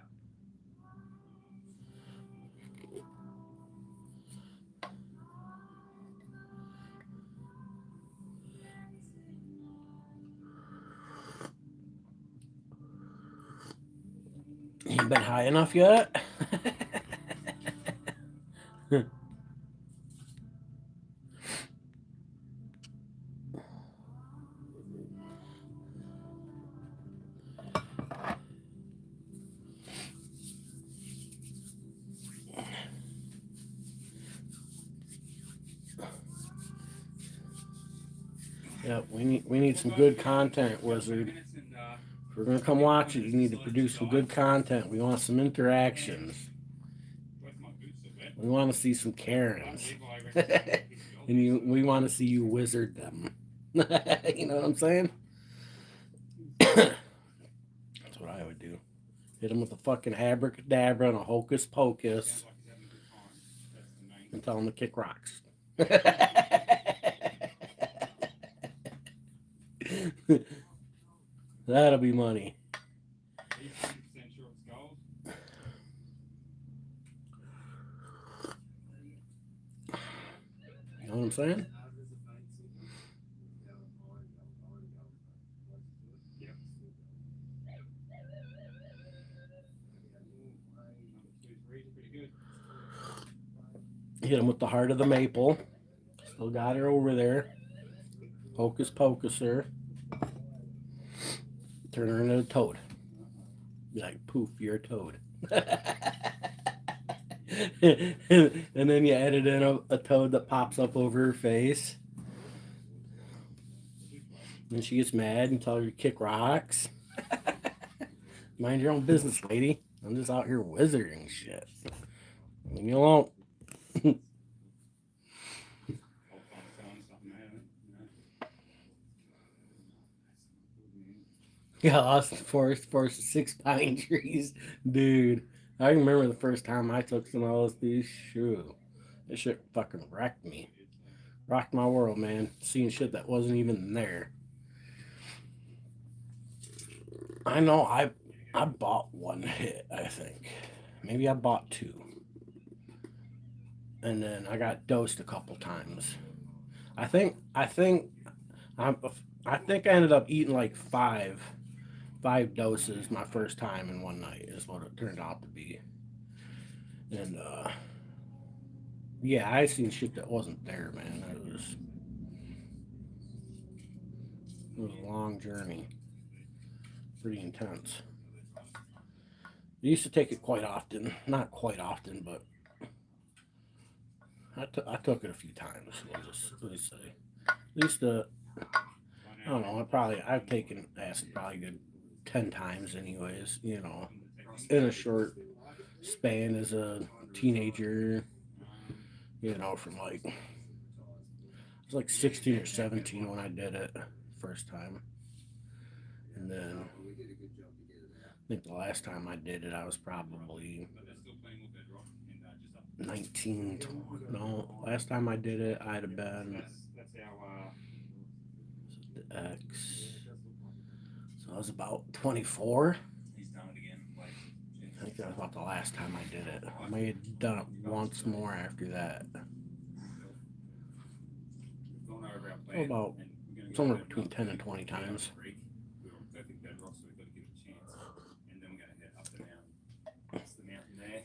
You been high enough yet? Yeah, we need some good content, Wizard. If we're gonna come watch it, you need to produce some good content. We want some interactions. We want to see some Karens. And we want to see you wizard them. You know what I'm saying? That's what I would do. Hit them with a fucking abracadabra and a hocus pocus and tell them to kick rocks. That'll be money. You know what I'm saying? Hit him with the heart of the maple. Still got her over there. Hocus pocus her. Turn her into a toad. Be like, poof, you're a toad. And then you edit in a toad that pops up over her face. And she gets mad and tell her to kick rocks. Mind your own business, lady. I'm just out here wizarding shit. Leave me alone. Yeah, lost the forest for 6 pine trees. Dude, I remember the first time I took some LSD. Shoo. This shit fucking wrecked me. Rocked my world, man. Seeing shit that wasn't even there. I know I bought one hit, I think. Maybe I bought 2. And then I got dosed a couple times. I think I ended up eating like 5 doses my first time in one night is what it turned out to be. And yeah, I seen shit that wasn't there, man. It was a long journey. Pretty intense. I used to take it quite often. Not quite often, but I took it a few times. We'll just say. At least I don't know. I've taken acid probably good 10 times, anyways. You know, in a short span as a teenager. You know, from like I was like 16 or 17 when I did it first time, and then I think the last time I did it, I was probably 19. No, last time I did it, I'd have been X. So I was about 24. I think that was about the last time I did it. I may have done it once more after that. So about somewhere between 10 and 20 times.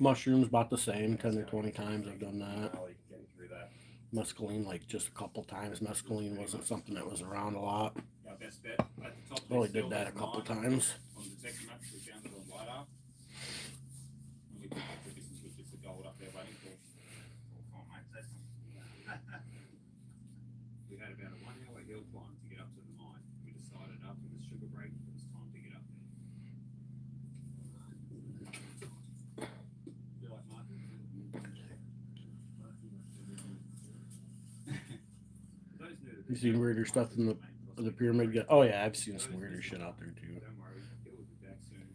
Mushrooms about the same, 10 or 20 times I've done that. Mescaline like just a couple times. Mescaline wasn't something that was around a lot. Only did that a couple times. We had about a 1-hour hill climb to get up to the mine. We decided after the sugar break it was time to get up there. Feel like Martin? You seen weirder stuff in the pyramid? Oh yeah, I've seen some weirder shit out there too. Don't worry, Gil will be back soon.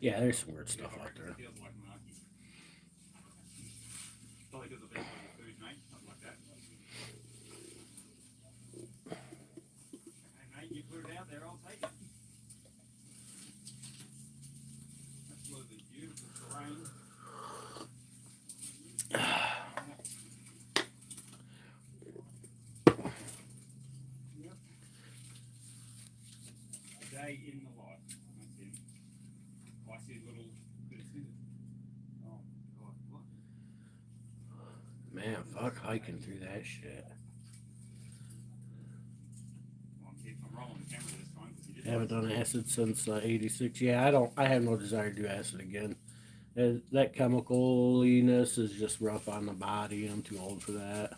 Yeah, there's some weird stuff out there. Feels like Marky. Probably because of the food, mate. Something like that. Hey, mate, you put it out there, I'll take it. Absolutely beautiful terrain. Yep. A day in the life. That's it. I see a little bit of it. Oh, God, what? Man, fuck hiking through that shit. Well, I'm rolling the camera this time because you did. Haven't done acid since '86. Yeah, I have no desire to do acid again. That chemicaliness is just rough on the body. I'm too old for that.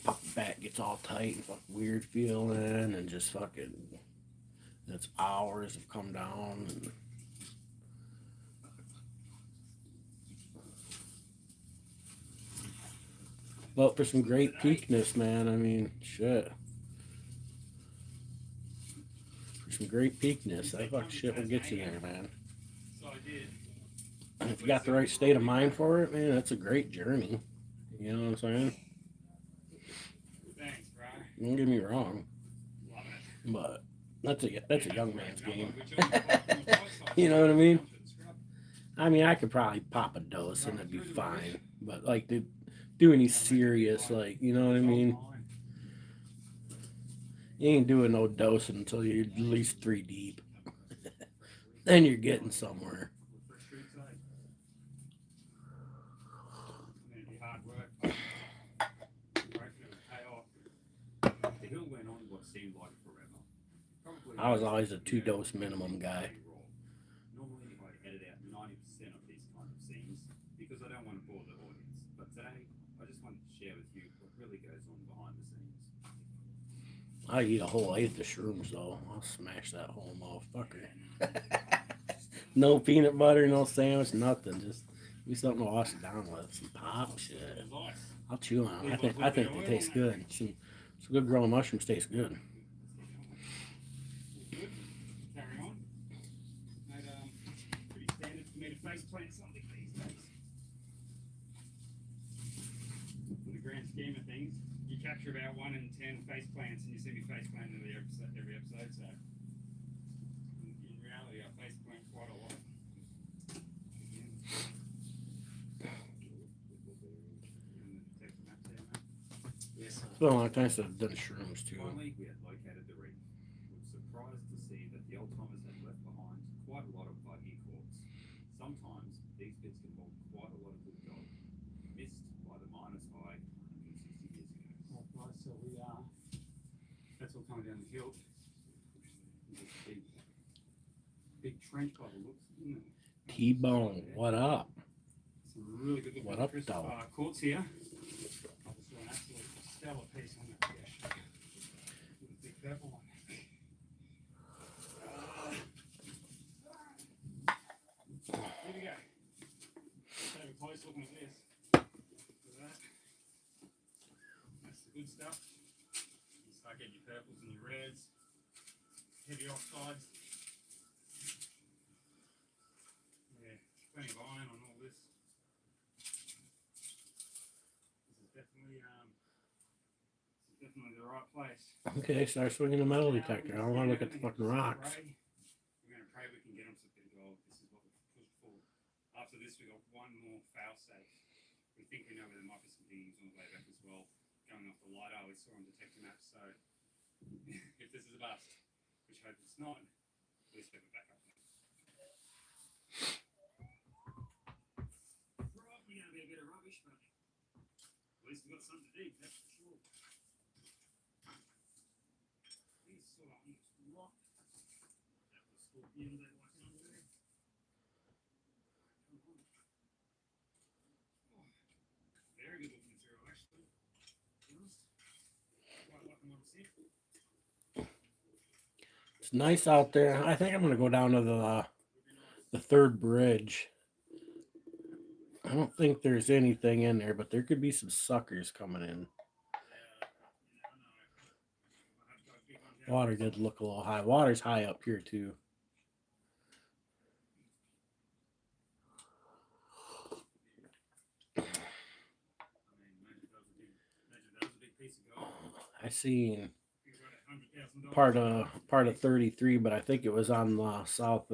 Fucking back gets all tight and fucking weird feeling, and just fucking. It's hours of come down. And, but for some great peakness, man. I mean, shit. For some great peakness, that fucking shit will get you there, man. So I did. And if you got the right state of mind for it, man, that's a great journey. You know what I'm saying? Thanks, bro. Don't get me wrong, Love it. but that's a young man's game. You know what I mean? I mean, I could probably pop a dose and it'd be fine. But like, to do any serious, like, you know what I mean? You ain't doing no dosing until you're at least 3 deep. Then you're getting somewhere. Hard work. I reckon it would pay off. The hill went on what seemed like forever. Probably I was always a 2 dose minimum guy. Normally I edit out 90% of these kind of scenes because I don't want to bore the audience. But today I just wanted to share with you what really goes on behind the scenes. I eat a whole 8 of the shrooms though. I'll smash that whole motherfucker. No peanut butter, no sandwich, nothing. Just be something to wash it down with. Some pop shit. I'll chew on them. I think they taste good. Some good growing mushrooms taste good. Good. Carry on. Mate, pretty standard for me to face plant something these days. In the grand scheme of things, you capture about 1 in 10 face plants, and you see me face plant every episode. So, in reality, I face plant quite a lot. Yes. It's been a long time since I've done shrooms too. Finally, we had located the ring. We were surprised to see that the old timers had left behind quite a lot of buggy cords. Sometimes these bits can hold quite a lot of good gold, missed by the miners' eye 160 years ago. Right, so we are. That's all coming down the hill. This big trench by the looks, isn't it? T-Bone, what up? Some really good What up, looking dog? quartz here. Obviously, an absolute stellar piece on that fish. With a big purple one. Here we go. Let's have a close look at this. Look at that. That's the good stuff. You start getting your purples and your reds, heavy oxides. Yeah, plenty of iron on all this. This is definitely the right place. Okay, start swinging the metal detector. I don't want to look at the fucking rocks. We're going to pray we can get them some bit of gold. This is what we've pushed for. After this, we got one more fail safe. We think we know where there might be some diggings on the way back as well. Going off the LiDAR we saw on detector maps. So if this is a bust, which I hope it's not, at least we have a backup. Probably going to be a bit of rubbish, but at least we've got something to dig, that's for sure. These sort of rock. That was scorpion they like under there. Very good looking material, actually. To be honest. Quite liking what I'm seeing. It's nice out there. I think I'm gonna go down to the 3rd bridge. I don't think there's anything in there, but there could be some suckers coming in. Water did look a little high. Water's high up here too. I mean, imagine that was a big piece of gold. I seen It was like $100,000. part of 33, but I think it was on the south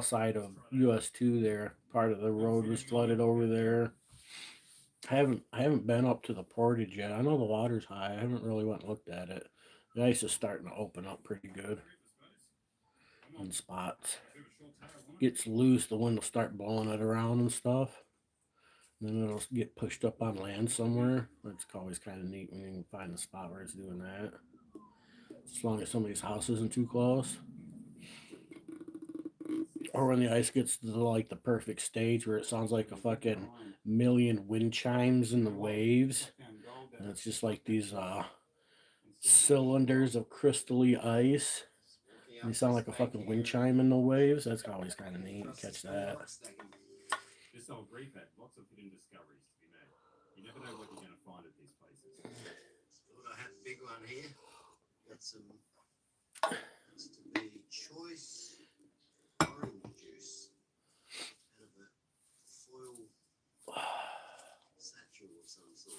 side of US 2 there. Part of the road was flooded over there. I haven't been up to the portage yet. I know the water's high. I haven't really went and looked at it. The ice is starting to open up pretty good in spots. Gets loose, the wind will start blowing it around and stuff. Then it'll get pushed up on land somewhere. It's always kind of neat when you can find a spot where it's doing that. As long as somebody's house isn't too close. Or when the ice gets to like the perfect stage where it sounds like a fucking million wind chimes in the waves. And it's just like these cylinders of crystally ice. And they sound like a fucking wind chime in the waves. That's always kind of neat. Catch that. This old reef had lots of hidden discoveries to be made. You never know what you're going to find at these places. Look, I had a big one here. Got some, looks to be choice orange juice out of a foil satchel of some sort.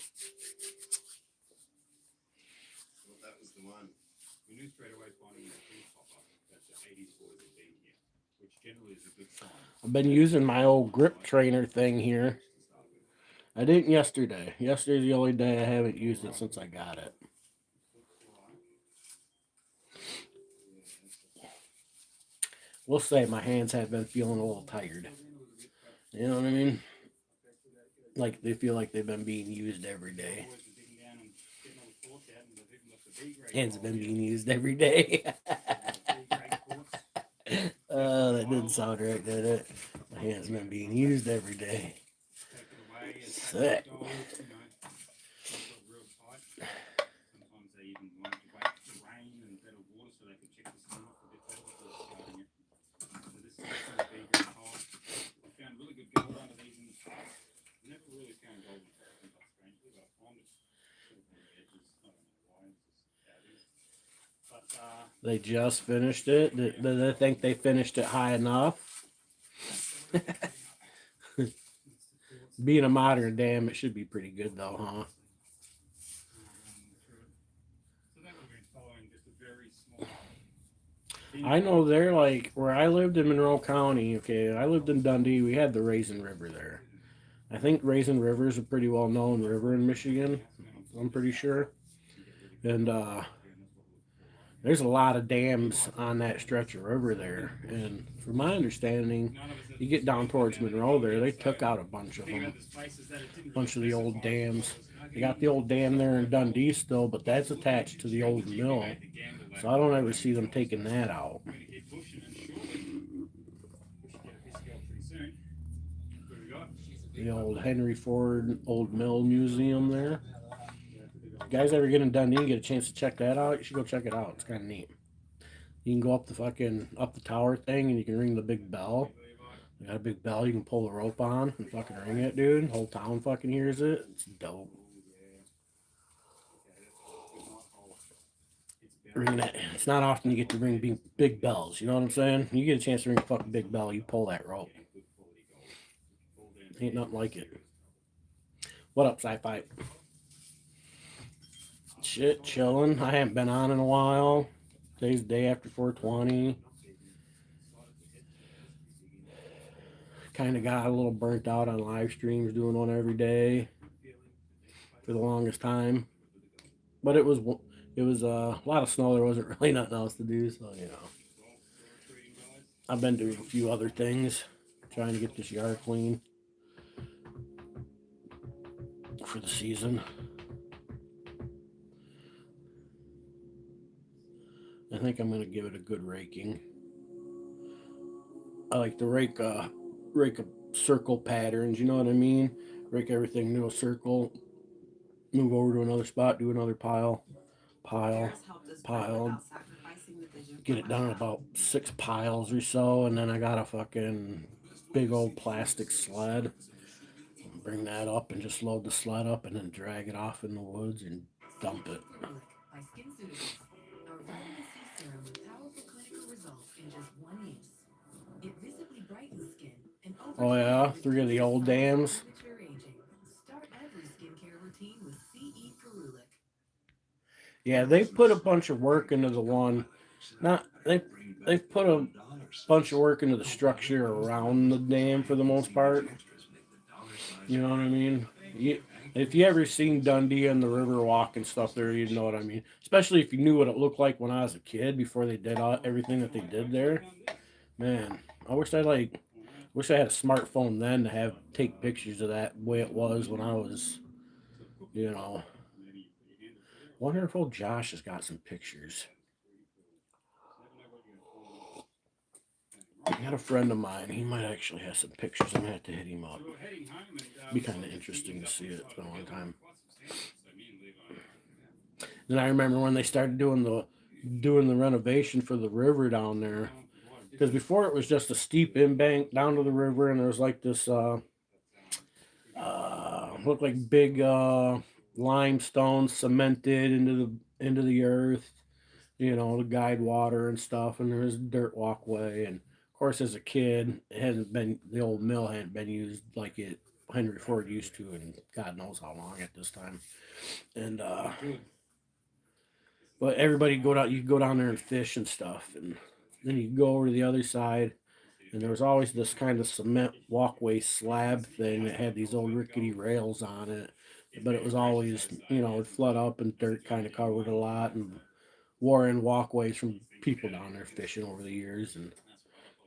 Thought that was the one. We knew straight away finding a reef pop-up that the 80s boys had been here, which generally is a good sign. I've been using my old grip trainer thing here. I didn't yesterday. Yesterday's the only day I haven't used it since I got it. We'll say my hands have been feeling a little tired. You know what I mean? Like they feel like they've been being used every day. Hands have been being used every day. Oh, that didn't sound right, did it? My hands been being used every day. Sick. Sometimes they even want to wait for rain and better water so they can check the skin off a bit better before starting it. So this is going to be very hard. We found really good gold under these in the past. Never really found gold in the past, strangely, but I find it sort of on the edges. I don't know why, it's just how it is. But They just finished it. Do they think they finished it high enough? Being a modern dam, it should be pretty good though, huh? so that would have been following just a very small. I know they're like where I lived in Monroe County. Okay, I lived in Dundee. We had the Raisin River there. I think Raisin River is a pretty well known river in Michigan. I'm pretty sure. And there's a lot of dams on that stretch of river there. And from my understanding, you get down towards Monroe there, they took out a bunch of them. A bunch of the old dams. They got the old dam there in Dundee still, but that's attached to the old mill. So I don't ever see them taking that out. The old Henry Ford Old Mill Museum there. If you guys ever get in Dundee and get a chance to check that out, you should go check it out. It's kind of neat. You can go up the tower thing and you can ring the big bell. They got a big bell you can pull the rope on and fucking ring it, dude. The whole town fucking hears it. It's dope. Ring that. It's not often you get to ring big bells. You know what I'm saying? You get a chance to ring a fucking big bell, you pull that rope. Ain't nothing like it. What up, Sci-Fi? Shit, chilling. I haven't been on in a while. Today's the day after 420. Kind of got a little burnt out on live streams, doing one every day for the longest time. But it was a lot of snow. There wasn't really nothing else to do, so you know. I've been doing a few other things, trying to get this yard clean for the season. I think I'm gonna give it a good raking. I like to rake a circle patterns, you know what I mean? Rake everything into a circle, move over to another spot, do another pile, get it done in about 6 piles or so, and then I got a fucking big old plastic sled. Bring that up and just load the sled up and then drag it off in the woods and dump it. Oh yeah, 3 of the old dams. Yeah, they put a bunch of work into the one. Not they've put a bunch of work into the structure around the dam for the most part. You know what I mean? If you ever seen Dundee and the Riverwalk and stuff there, you'd know what I mean. Especially if you knew what it looked like when I was a kid before they did everything that they did there. Man, I wish I had a smartphone then to have take pictures of that way it was when I was, you know. Wonder if old Josh has got some pictures. I got a friend of mine. He might actually have some pictures. I'm gonna have to hit him up. Be kind of interesting to see it. It's been a long time. Then I remember when they started doing the renovation for the river down there, because before it was just a steep embank down to the river, and there was like this looked like big limestone cemented into the earth, you know, to guide water and stuff, and there was a dirt walkway. And of course, as a kid, the old mill hadn't been used like it Henry Ford used to, and God knows how long at this time. And but everybody you could go down there and fish and stuff, and then you go over to the other side, and there was always this kind of cement walkway slab thing that had these old rickety rails on it, but it was always, you know, it'd flood up and dirt kind of covered a lot, and wore in walkways from people down there fishing over the years. And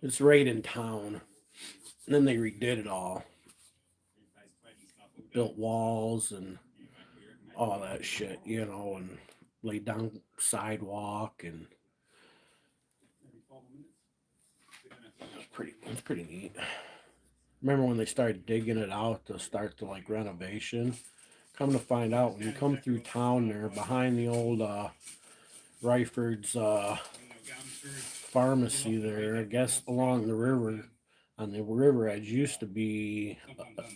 it's right in town. And then they redid it all, built walls and all that shit, you know, and laid down sidewalk, and it's pretty neat. Remember when they started digging it out to start the like renovation? Come to find out, when you come through town there, behind the old Ryford's pharmacy there, I guess along the river, on the river edge, used to be,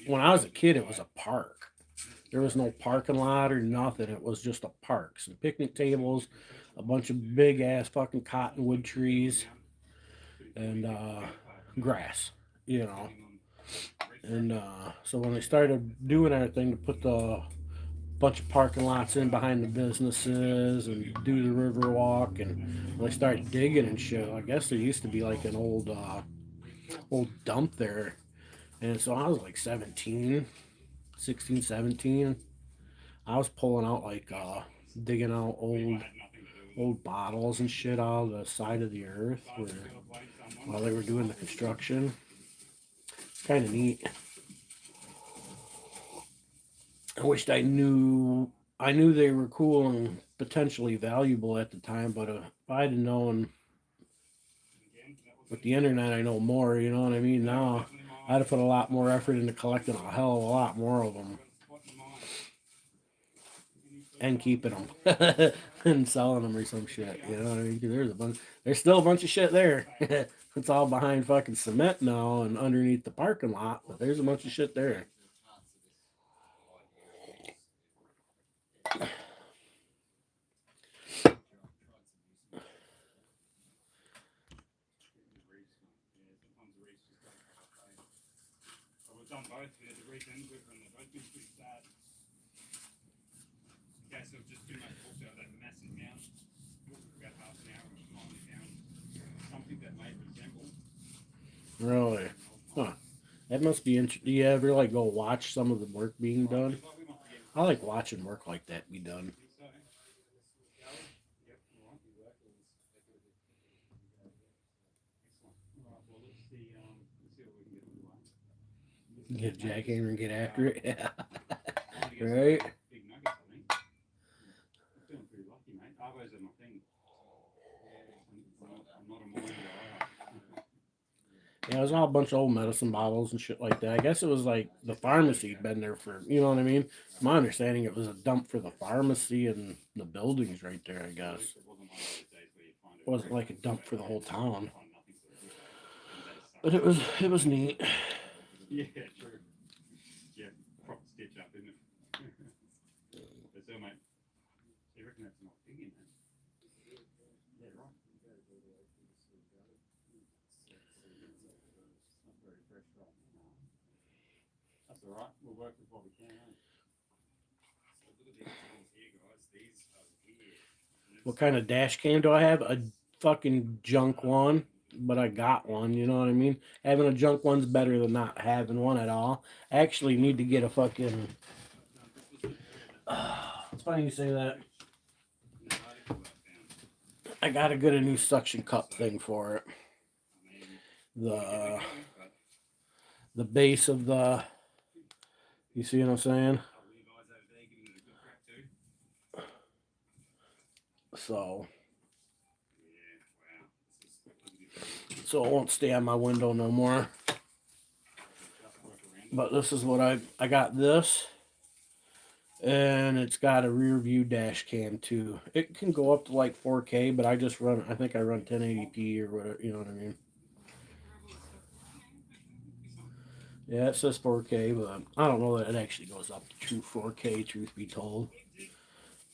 when I was a kid, it was a park. There was no parking lot or nothing. It was just a park. Some picnic tables, a bunch of big ass fucking cottonwood trees, and grass, you know. And so when they started doing everything to put the bunch of parking lots in behind the businesses and do the river walk, and when they started digging and shit, I guess there used to be like an old dump there. And so I was like 17, 16, 17. I was pulling out like digging out old bottles and shit out of the side of the earth while they were doing the construction. It's kind of neat. I wished I knew they were cool and potentially valuable at the time, but if I'd have known with the internet, I know more, you know what I mean? Now I'd have put a lot more effort into collecting a hell of a lot more of them and keeping them and selling them or some shit, you know what I mean? 'Cause there's still a bunch of shit there. It's all behind fucking cement now and underneath the parking lot, but there's a bunch of shit there. We've done both. We had the Reef and River, and they've both been pretty sad. Okay, so just too much walked out that massive mountain. Walked for about half an hour and we finally found something that may resemble. Really? Huh. That must be interesting. Do you ever like go watch some of the work being done? I like watching work like that be done. Get a jackhammer and get after it. Yeah. Right? Big nuggets, I think. I'm feeling pretty lucky, mate. Arvos are my thing. I'm not a mine guy. Yeah, it was all a bunch of old medicine bottles and shit like that. I guess it was like the pharmacy had been there for, you know what I mean? It's my understanding it was a dump for the pharmacy and the buildings right there, I guess. It wasn't like a dump for the whole town. But it was neat. Yeah, true. Yeah, proper stitch up, isn't it? But still, mate, you reckon that's not digging, man? Yeah, right. It's not very fresh right now. alright. We'll work with what we can. Eh? So look at these things here, guys. These are weird. What kind of dash cam do I have? A fucking junk one, but I got one, you know what I mean? Having a junk one's better than not having one at all. I actually need to get a fucking. It's funny you say that. I gotta get a new suction cup thing for it. The base of the. You see what I'm saying? So it won't stay on my window no more. But this is what I got this, and it's got a rear view dash cam too. It can go up to like 4K, but I think I run 1080p or whatever, you know what I mean? Yeah, it says 4K, but I don't know that it actually goes up to true 4K, truth be told.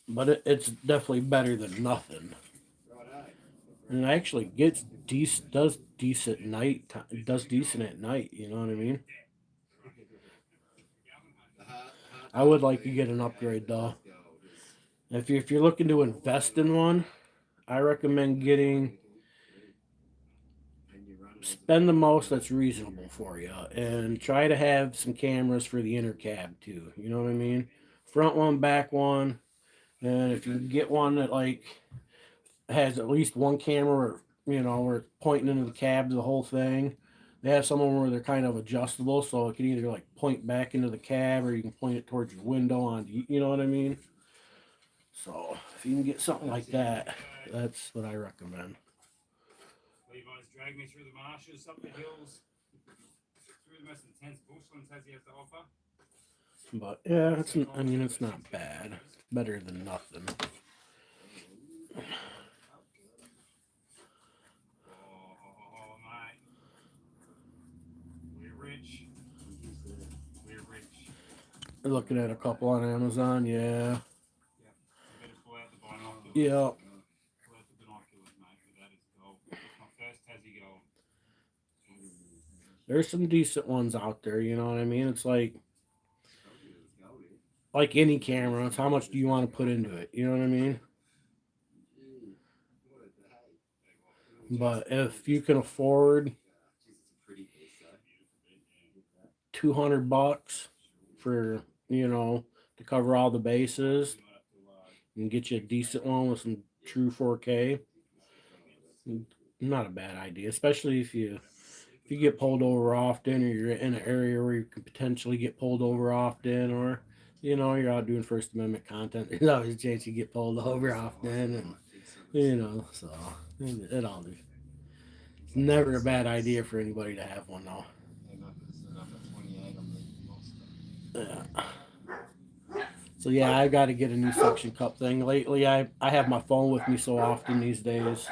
But it's definitely better than nothing. And it actually does decent at night. Does decent at night. You know what I mean? I would like to get an upgrade though. If you're looking to invest in one, I recommend spend the most that's reasonable for you, and try to have some cameras for the inner cab too. You know what I mean? Front one, back one, and if you can get one that like has at least one camera, you know, where it's pointing into the cab, the whole thing. They have some of them where they're kind of adjustable, so it can either like point back into the cab or you can point it towards your window on, you know what I mean? So if you can get something like that, that's what I recommend. Levi's dragged me through the marshes, up the hills, through the most intense bushland Tassie has to offer. But yeah, it's not bad. It's better than nothing. Oh, mate. We're rich. We're rich. Looking at a couple on Amazon, yeah. Yep. You better pull out the binoculars. Yeah. Pull out the binoculars, mate. But that is gold. That's my first Tassie gold. There's some decent ones out there, you know what I mean? It's like any camera, it's how much do you want to put into it, you know what I mean? But if you can afford $200 for, you know, to cover all the bases and get you a decent one with some true 4K, not a bad idea, especially if you get pulled over often, or you're in an area where you could potentially get pulled over often, or you know, you're out doing First Amendment content. There's always a chance you get pulled over often, and you know, so it all. It's never a bad idea for anybody to have one, though. Yeah. So yeah, I've got to get a new suction cup thing. Lately, I have my phone with me so often these days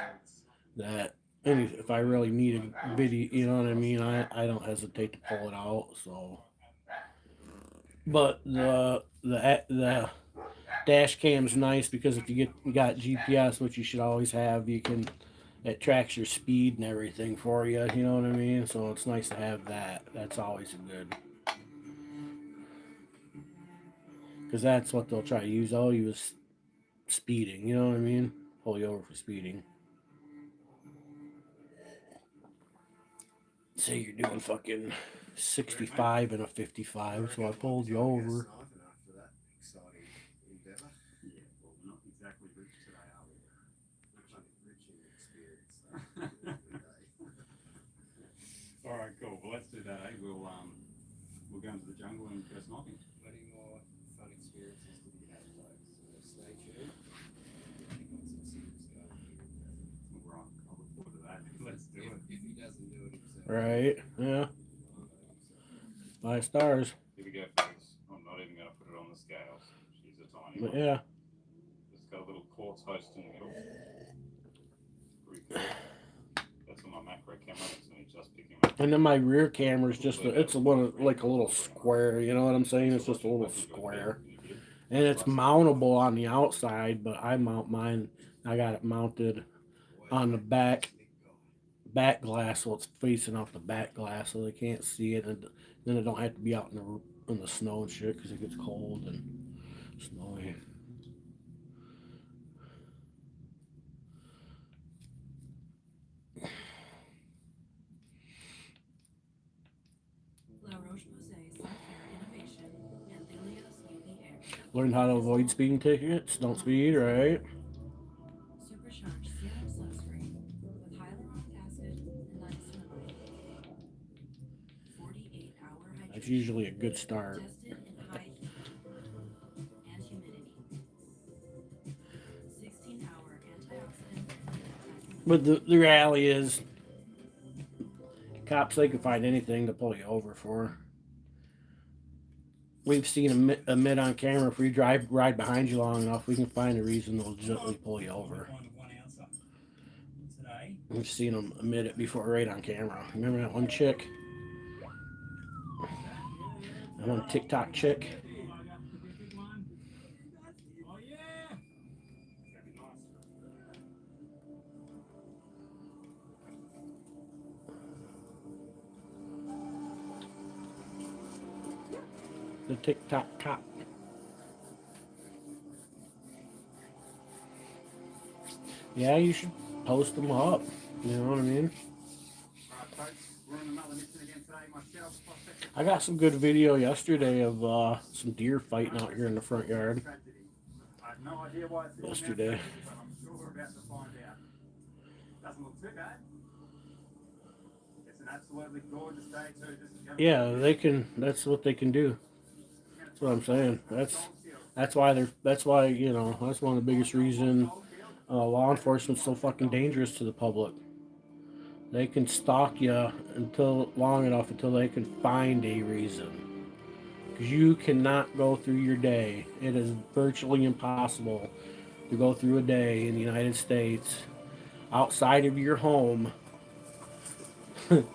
that if I really need a video, you know what I mean, I don't hesitate to pull it out. So, but the dash cam's nice because if you got GPS, which you should always have, it tracks your speed and everything for you. You know what I mean? So it's nice to have that. That's always good. Because that's what they'll try to use. All you is speeding. You know what I mean? Pull you over for speeding. Say you're doing fucking 65 and a 55, so I pulled you over. Not exactly rich today, are we? Rich in experience. All right, cool. Well, let's do that. Eh? We'll go into the jungle and go sniping. Plenty more fun experiences to be had, folks. So stay tuned. Right. I'll look forward to that. Let's do it. If he doesn't do it himself. Right, yeah. 5 stars. Here we go, folks. I'm not even going to put it on the scales. She's a tiny But one. yeah. It's got a little quartz host in the middle. Pretty cool. That's on my macro camera. It's only just picking up. And then my rear camera is it's like a little square, you know what I'm saying? It's just a little square. And it's mountable on the outside, but I mount mine. I got it mounted on the back glass, so it's facing off the back glass, so they can't see it, and then it don't have to be out in the snow and shit because it gets cold and snowy. Learn how to avoid speeding tickets. Don't speed, right? Supercharged serum sunscreen with hyaluronic acid and niacinamide. 48-hour hydration. That's usually a good start. Tested in high heat and humidity. 16-hour antioxidant. But the reality is, cops, they can find anything to pull you over for. We've seen a mid on camera. If we ride behind you long enough, we can find a reason to legitimately pull you over. We've seen them admit it before right on camera. Remember that one chick? That one TikTok chick? The TikTok cop. Yeah, you should post them up. You know what I mean? I got some good video yesterday of some deer fighting out here in the front yard. Yesterday. Yeah, they can. That's what they can do. That's what I'm saying. That's why that's why, you know, that's one of the biggest reasons law enforcement's so fucking dangerous to the public. They can stalk you long enough until they can find a reason. Because you cannot go through your day. It is virtually impossible to go through a day in the United States outside of your home, and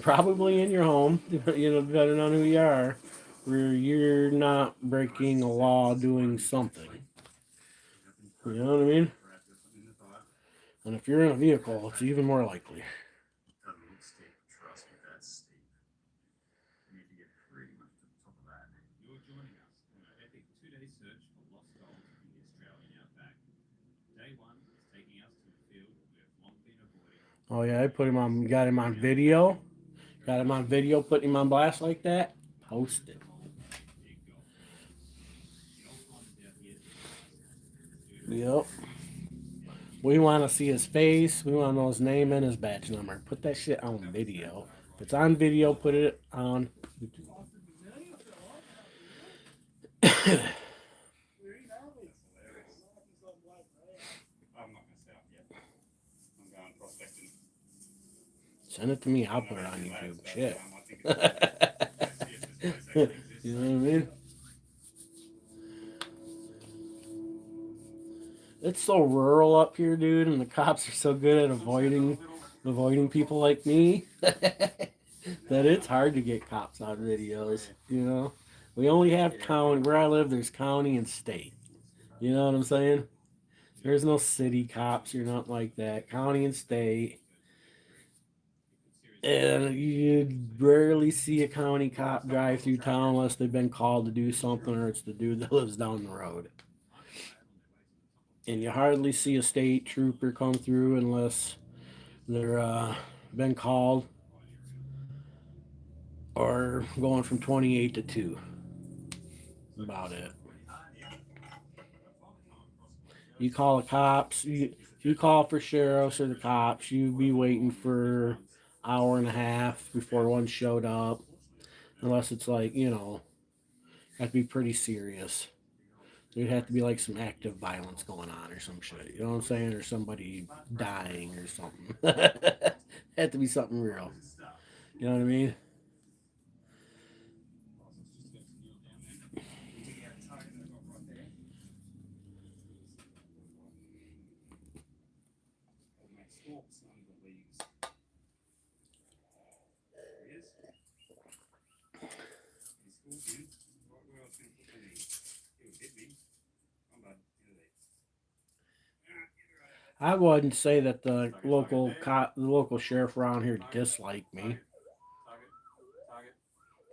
probably in your home, you know, depending on who you are, where you're not breaking a law doing something. You know what I mean? And if you're in a vehicle, it's even more likely. You're joining us on an epic 2-day search for lost gold in the Australian outback. Day 1 is taking us to a field we have long been avoiding. Oh yeah, got him on video. Got him on video, putting him on blast like that. Post it. Yep. We want to see his face. We want to know his name and his badge number. Put that shit on video. If it's on video, put it on YouTube. I'm not going to set up yet. I'm going prospecting. Send it to me. I'll put it on YouTube. Shit. You know what I mean? It's so rural up here, dude, and the cops are so good at avoiding people like me that it's hard to get cops on videos. You know, we only have county where I live. There's county and state. You know what I'm saying? There's no city cops or nothing like that. County and state. And you rarely see a county cop drive through town unless they've been called to do something, or it's the dude that lives down the road. And you hardly see a state trooper come through unless they're been called or going from 28 to 2. About it. You call the cops, you call for sheriffs or the cops, you'd be waiting for an hour and a half before one showed up. Unless it's like, you know, that'd be pretty serious. There'd have to be like some active violence going on or some shit. You know what I'm saying? Or somebody dying or something. Had to be something real. You know what I mean? I wouldn't say that the local sheriff around here disliked me.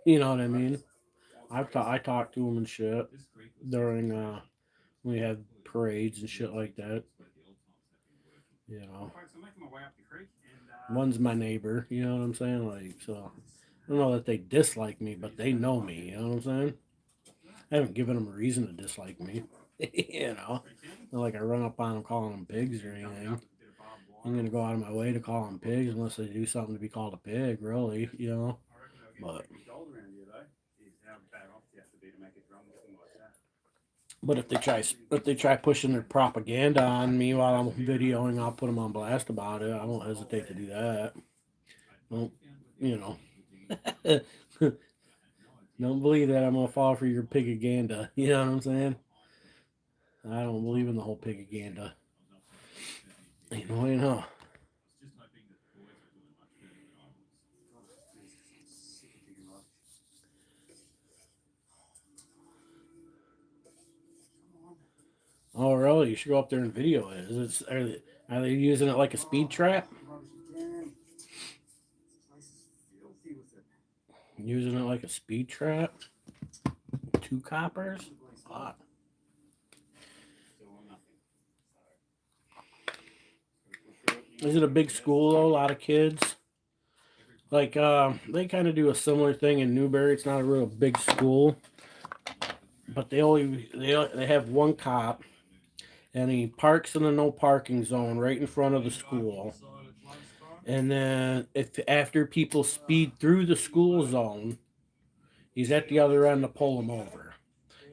You know what I mean? I talked to them and shit This creek was during we had parades and shit like that. where the old times have been working. You know, Folks, I'm making my way up the creek and one's my neighbor. You know what I'm saying? Like, so I don't know that they dislike me, but they know me. You know what I'm saying? I haven't given them a reason to dislike me. You know, not like I run up on them calling them pigs or anything. I'm gonna go out of my way to call them pigs unless they do something to be called a pig, really. You know, I reckon they'll get but pretty gold around here though. Is how bad off you have to be to make a drum looking like that. but if they try pushing their propaganda on me while I'm videoing, I'll put them on blast about it. I won't hesitate to do that. Don't, you know. Don't believe that I'm gonna fall for your pigaganda. You know what I'm saying? I don't believe in the whole pigaganda. You know, you know. I was just hoping that the boys were doing much better than I was. God, I'm sick of digging rubbish. Come on. Oh, really? You should go up there and video it. Are they using it like a speed trap? Rubbish again. This place is filthy with it. Using it like a speed trap? 2 coppers? Hot. Still on nothing. Is it a big school though? A lot of kids? Like, they kind of do a similar thing in Newberry. It's not a real big school, but they have one cop, and he parks in the no parking zone right in front of the school. And then if after people speed through the school zone, he's at the other end to pull them over.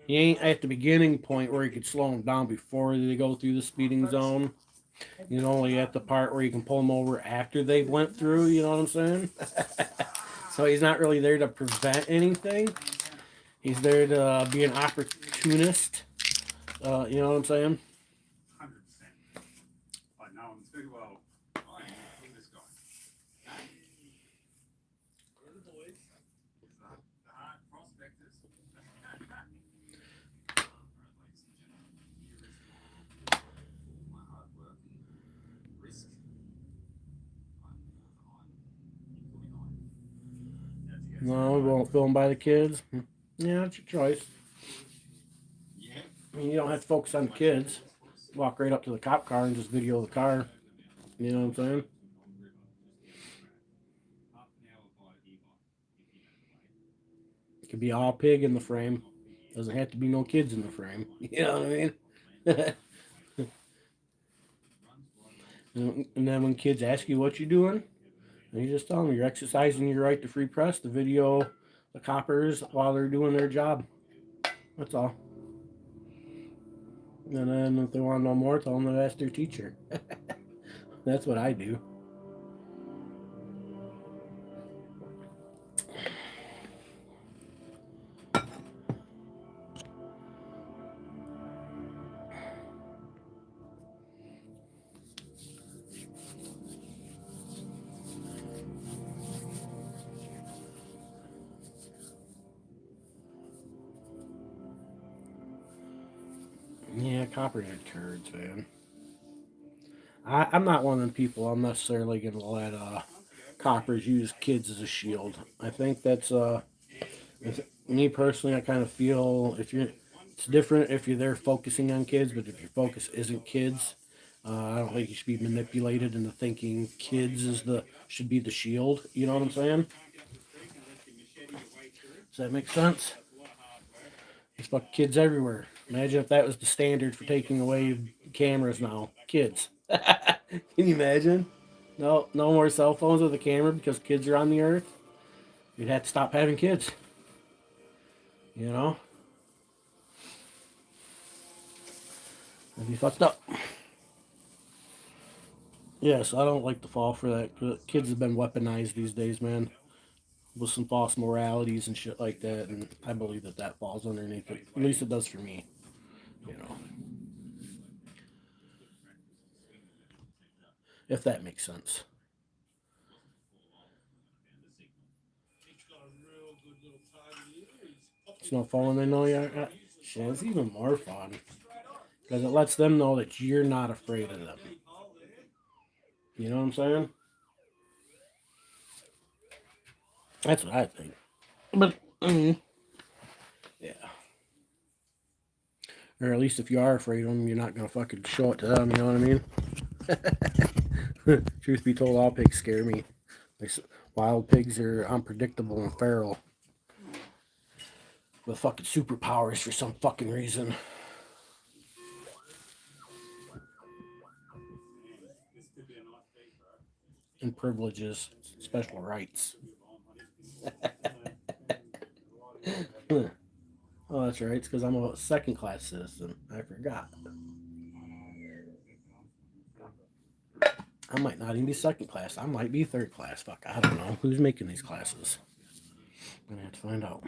He ain't at the beginning point where he could slow them down before they go through the speeding zone. He's only at the part where you can pull them over after they went through. You know what I'm saying? So he's not really there to prevent anything. He's there to be an opportunist. You know what I'm saying? 100%. I know him too well. I am this guy. We're the boys. The hard prospectors. My hard work and risk. I'm behind. No, we won't film by the kids. Yeah, that's your choice. Yeah. I mean, you don't have to focus on the kids. Walk right up to the cop car and just video the car. You know what I'm saying? Half an hour by e-bike if you know the way. It could be all pig in the frame. Doesn't have to be no kids in the frame. You know what I mean? And then when kids ask you what you're doing, you just tell them you're exercising your right to free press to video the coppers while they're doing their job. That's all. And then if they want to know more, tell them to ask their teacher. That's what I do. Yeah, coppers are turds, man. I'm not one of them people. I'm necessarily going to let coppers use kids as a shield. I think that's me personally. I kind of feel it's different if you're there focusing on kids, but if your focus isn't kids, I don't think you should be manipulated into thinking kids should be the shield. You know what I'm saying? Does that make sense? There's fucking kids everywhere. Imagine if that was the standard for taking away cameras now. Kids. Can you imagine? No more cell phones with a camera because kids are on the earth. You'd have to stop having kids. You know? That'd be fucked up. Yes, I don't like to fall for that. Kids have been weaponized these days, man. With some false moralities and shit like that, and I believe that falls underneath it. At least it does for me. You know. If that makes sense. It's no fun when they know you're. Shit, it's even more fun. Because it lets them know that you're not afraid of them. You know what I'm saying? That's what I think. But, I mean, Yeah. Or at least if you are afraid of them, you're not gonna fucking show it to them. You know what I mean? Truth be told, all pigs scare me. Like, wild pigs are unpredictable and feral with fucking superpowers for some fucking reason. This could be a nice day, bro. And privileges, special rights. Oh, that's right. It's because I'm a second-class citizen. I forgot. I might not even be second class. I might be third class. Fuck, I don't know. Who's making these classes? I'm gonna have to find out.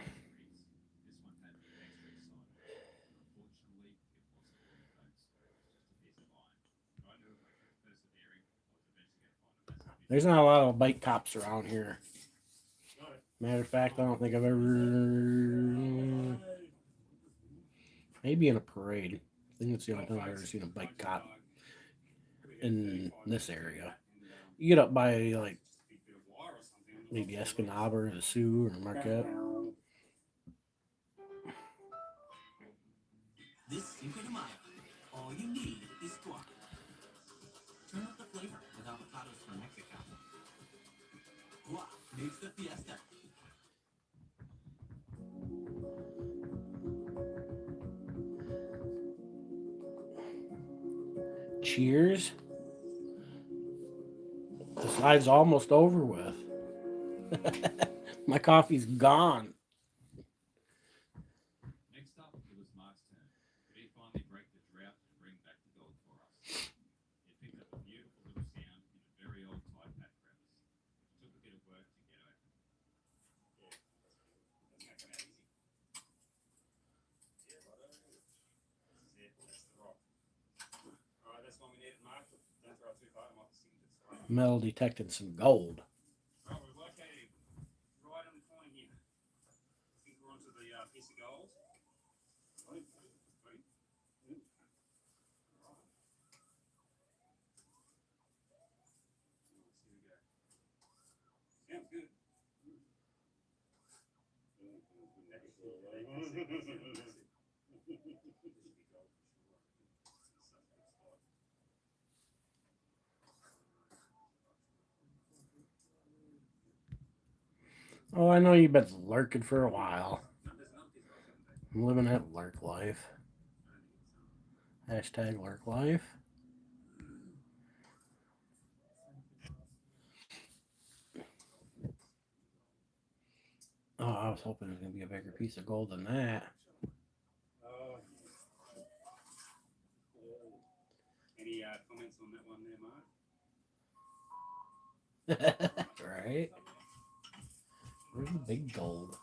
There's not a lot of bike cops around here. Matter of fact, I don't think I've ever... Maybe in a parade. I think it's the only time I've ever seen a bike cop in this area. You get up by, like, maybe Escanaba or the Sioux or Marquette. This Cinco de Mayo, all you need is guac. Turn up the flavor with avocados from Mexico. Guac makes the fiesta. Cheers. This live's almost over with. My coffee's gone. Next up, it was Mark's turn. Could he finally break the drought and bring back the gold for us? He picked up a beautiful little sound in a very old type hat crevice, which took a bit of work to get open. Yeah, that's not gonna easy. Yeah, right over here. This is it, that's the rock. Alright, that's one we needed, Mark. Don't throw it too far, I might sink this way. Metal detecting some gold. Right, we're located right on the point here. I think we're onto the piece of gold. Right. Right. Right. Right. Here we go. Sounds good. Oh, I know you've been lurking for a while. I'm living that lurk life. Hashtag lurk life. Oh, I was hoping it was going to be a bigger piece of gold than that. Any comments on that one there, Mark? Right? Where's the big gold?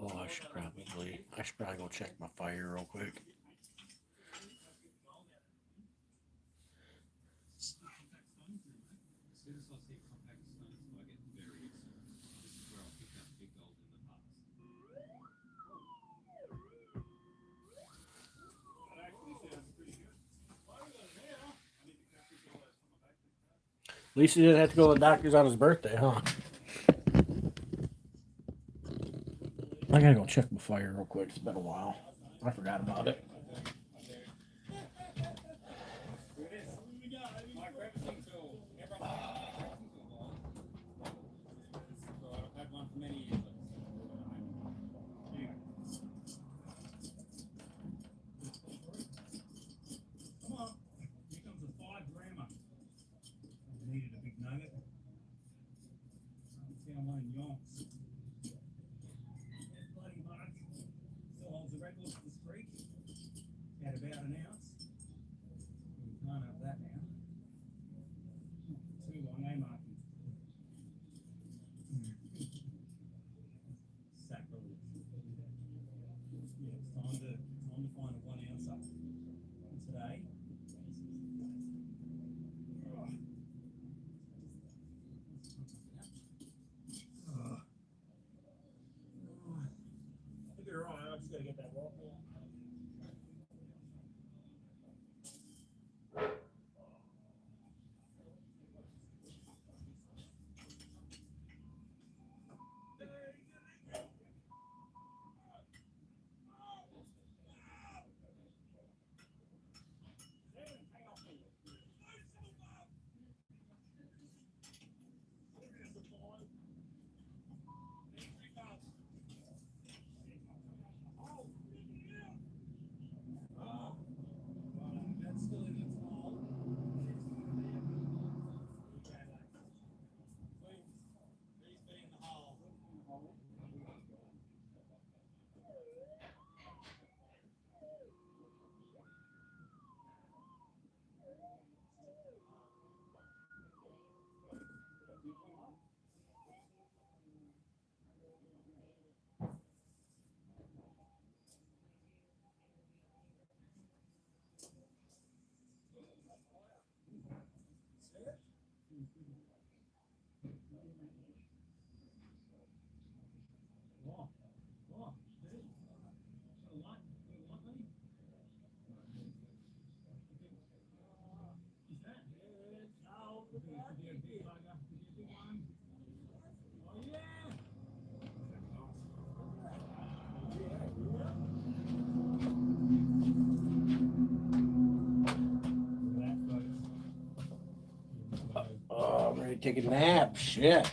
Oh, I should probably go check my fire real quick. At least he didn't have to go to the doctor's on his birthday, huh? I gotta go check my fire real quick. It's been a while. I forgot about it. Needed a big nugget. Found one in Yonks. That bloody Mark still holds the record for this creek. At about an ounce. We can't have that now. Too long, eh, Marky? Sacrilege. Yeah, it's time to find a 1 ounce up. And today. take a nap. Shit.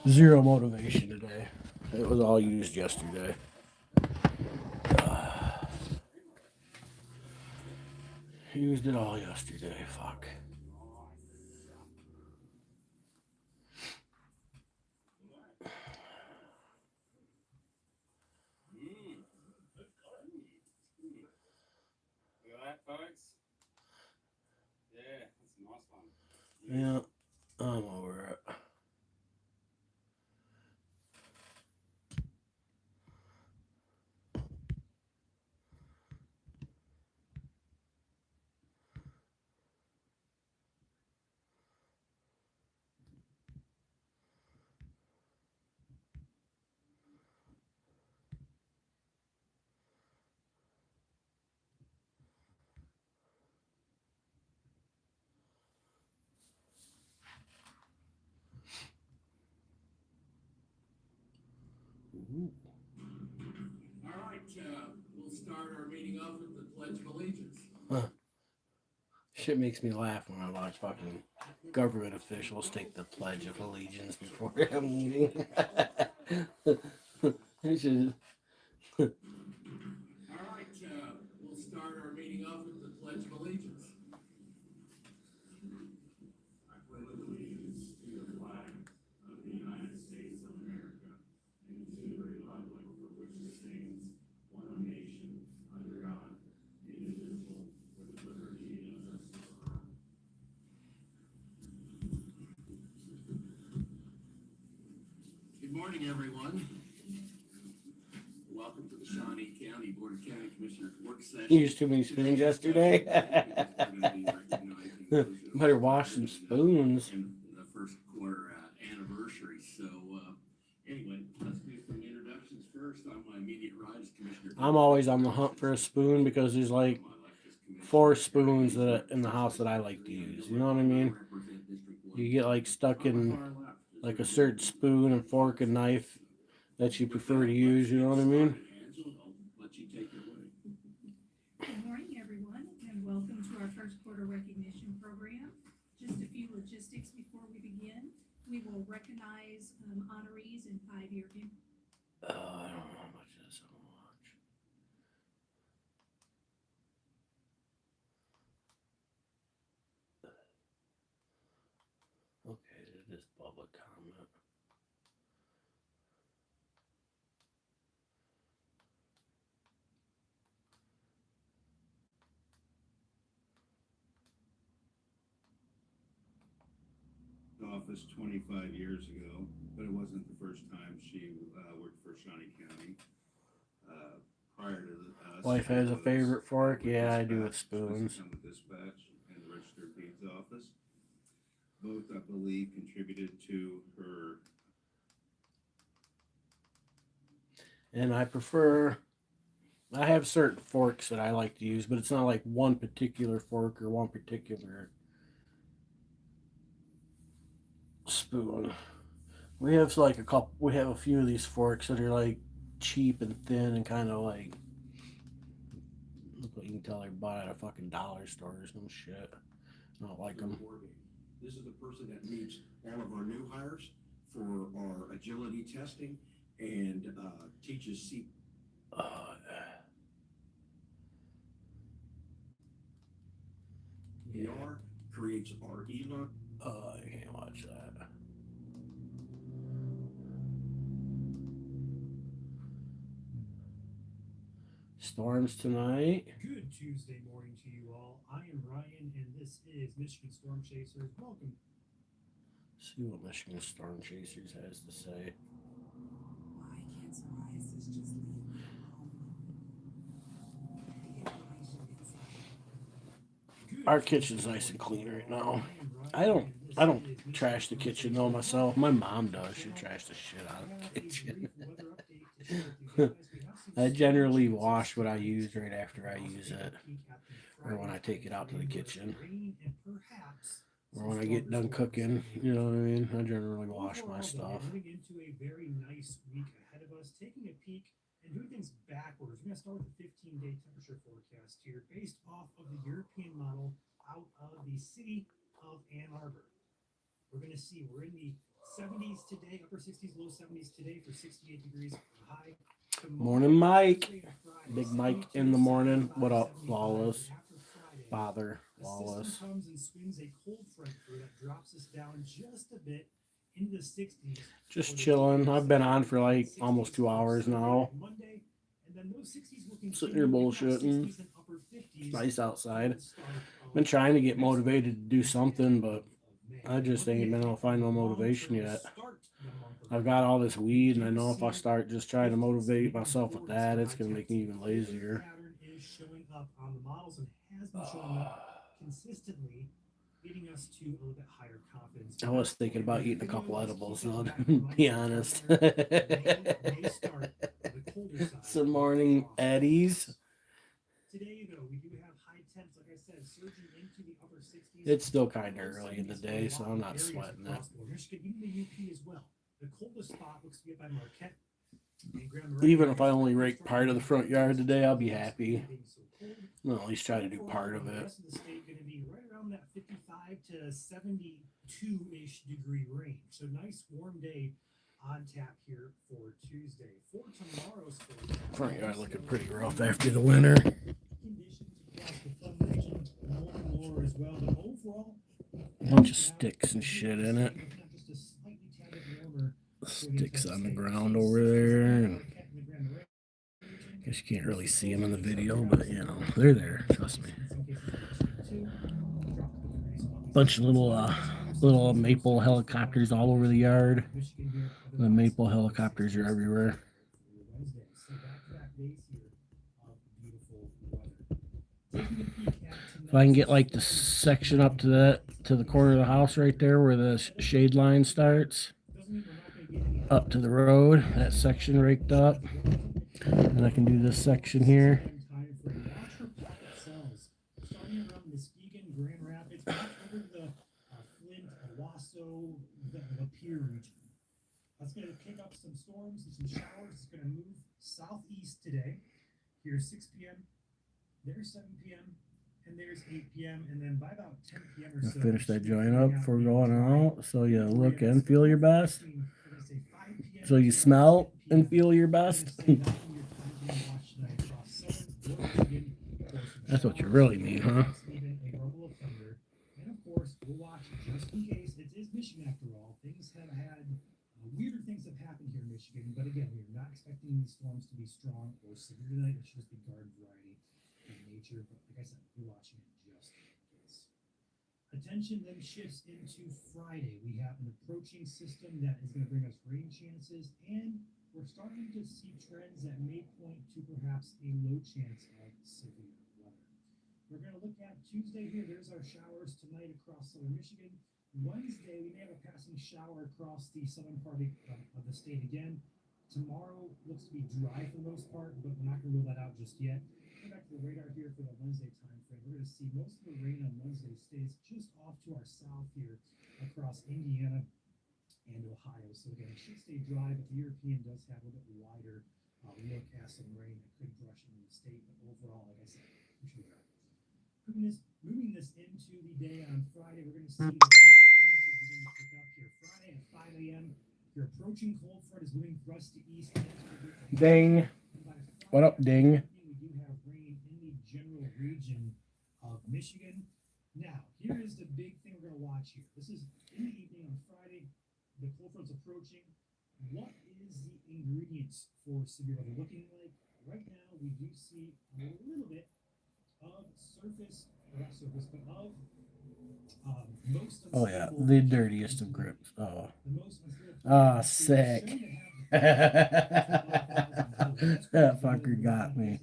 Zero motivation today. It was all used yesterday. Used it all yesterday. Fuck. Look at that, folks. Yeah, that's a nice one. Yeah, I'm over it. Ooh. All right, we'll start our meeting off with the Pledge of Allegiance. Shit makes me laugh when I watch fucking government officials take the Pledge of Allegiance before a meeting. It should. All right, we'll start our meeting off with the Pledge of Allegiance. I pledge allegiance to the flag of the United States of America and to the republic for which it stands, one nation, under God, indivisible, with liberty and justice for all. Good morning, everyone. Welcome to the Shawnee County Board of County Commissioners work session. You used too many spoons yesterday. Better wash some spoons. In the first quarter anniversary. So, anyway, let's do some introductions first. On my immediate right is Commissioner. I'm always on the hunt for a spoon because there's like 4 spoons that in the house that I like to use. You know what I mean? You get like stuck in like a certain spoon and fork and knife that you prefer to use. You know what I mean? Good morning, everyone, and welcome to our first quarter recognition program. Just a few logistics before we begin. We will recognize honorees in 5-year increments. I don't know how much this is. Okay, it is public comment. Office 25 years ago, but it wasn't the first time she worked for Shawnee County. Prior to us, Wife has a favorite fork. with Yeah, I do with dispatch, spoons. assistant with dispatch and the registered deeds office. Both, I believe, contributed to her. And I have certain forks that I like to use, but it's not like one particular fork or one particular spoon. We have like we have a few of these forks that are like cheap and thin and kind of like, look what you can tell they're bought at a fucking dollar store or some shit. I don't like them. This is the person that meets all of our new hires for our agility testing and teaches CPR, creates our e-learn. I can't watch that. Storms tonight. Good Tuesday morning to you all. I am Ryan, and this is Michigan Storm Chasers. Welcome. See what Michigan Storm Chasers has to say. Why can't psoriasis just leave me alone? Our kitchen's nice and clean right now. I don't trash the kitchen though myself. My mom does. She trashes the shit out of the kitchen. I generally wash what I use right after I use it, or when I take it out to the kitchen, or when I get done cooking. You know what I mean? I generally wash my stuff. Moving into a very nice week ahead of us, taking a peek And doing things backwards, we're going to start with the 15-day temperature forecast here based off of the European model out of the city of Ann Arbor. We're going to see we're in the 70s today, upper 60s, low 70s today for 68 degrees high. Morning, Mike. Big Mike in the morning. What up, Lawless? Father Lawless. Comes and swings a cold front through that drops us down just a bit into the 60s. Just chilling. I've been on for like almost 2 hours now. Monday, and then those 60s will continue. Sitting here bullshitting. It's nice outside. Been trying to get motivated to do something, but I just ain't been able to find no motivation yet. I've got all this weed, and I know if I start just trying to motivate myself with that, it's going to make me even lazier. Is showing up on the models and has been showing up consistently, leading us to a little bit higher confidence. I was thinking about eating a couple edibles, though, to be honest. Some morning Eddies. Today, though, we do have high temps, like I said, surging into the upper 60s. It's still kind of early in the day, so I'm not sweating it. Michigan, even the UP as well. The coldest spot looks to be by Marquette. Even if I only rake part of the front yard today, I'll be happy. I'll at least try to do part of The it. rest of the state going to be right around that 55 to 72-ish degree range. So nice warm day on tap here for Tuesday. For tomorrow's Front yard looking pretty rough after the winter. conditions across the Fun region, northern lower as well, but overall, A bunch of sticks and shit in it. just a slightly tad bit warmer. Sticks on the ground over there. And guess you can't really see them in the video, but you know, they're there. Trust me. Bunch of little maple helicopters all over the yard. The maple helicopters are everywhere. If I can get like the section up to the corner of the house right there where the shade line starts, up to the road, that section raked up, and I can do this section here. Starting around Muskegon, Grand Rapids, over the Flint, Owasso, the Lapeer region. That's going to pick up some storms and some showers. It's going to move southeast today. Here's 6 p.m. There's 7 p.m. and there's 8 p.m. and then by about 10 p.m. or so. Finish that joint up before going out, so you look and feel your best. So you smell and feel your best. That's what you really mean, huh? And of course, we'll watch just in case. It is Michigan after all. Things have had weirder things have happened here in Michigan, but again, we're not expecting these storms to be strong or severe tonight. It should just be garden variety in nature. But like I said, we're watching it just in case. Attention then shifts into Friday. We have an approaching system that is going to bring us rain chances, and we're starting to see trends that may point to perhaps a low chance of severe weather. We're going to look at Tuesday here. There's our showers tonight across southern Michigan. Wednesday, we may have a passing shower across the southern part of the state again. Tomorrow looks to be dry for the most part, but we're not going to rule that out just yet. Go back to the radar here for the Wednesday time frame. We're going to see most of the rain on Wednesday stays just off to our south here across Indiana and Ohio. So again, it should stay dry, but the European does have a little bit wider look at some rain that could brush into the state. But overall, like I said, we should be dry. Moving this into the day on Friday, we're going to see the rain chances begin to pick up here. Friday at 5 a.m., your approaching cold front is moving thrust to east. Ding. What up, Ding? We do have rain in the general region of Michigan. Now, here is the big thing we're going to watch here. This is in the evening on Friday. The cold front's approaching. What is the ingredients for severe weather looking like? Right now, we do see a little bit of surface, or not surface, but of most unstable. Oh yeah, the dirtiest of grips. Oh. The most unstable. Ah, sick. That fucker got me.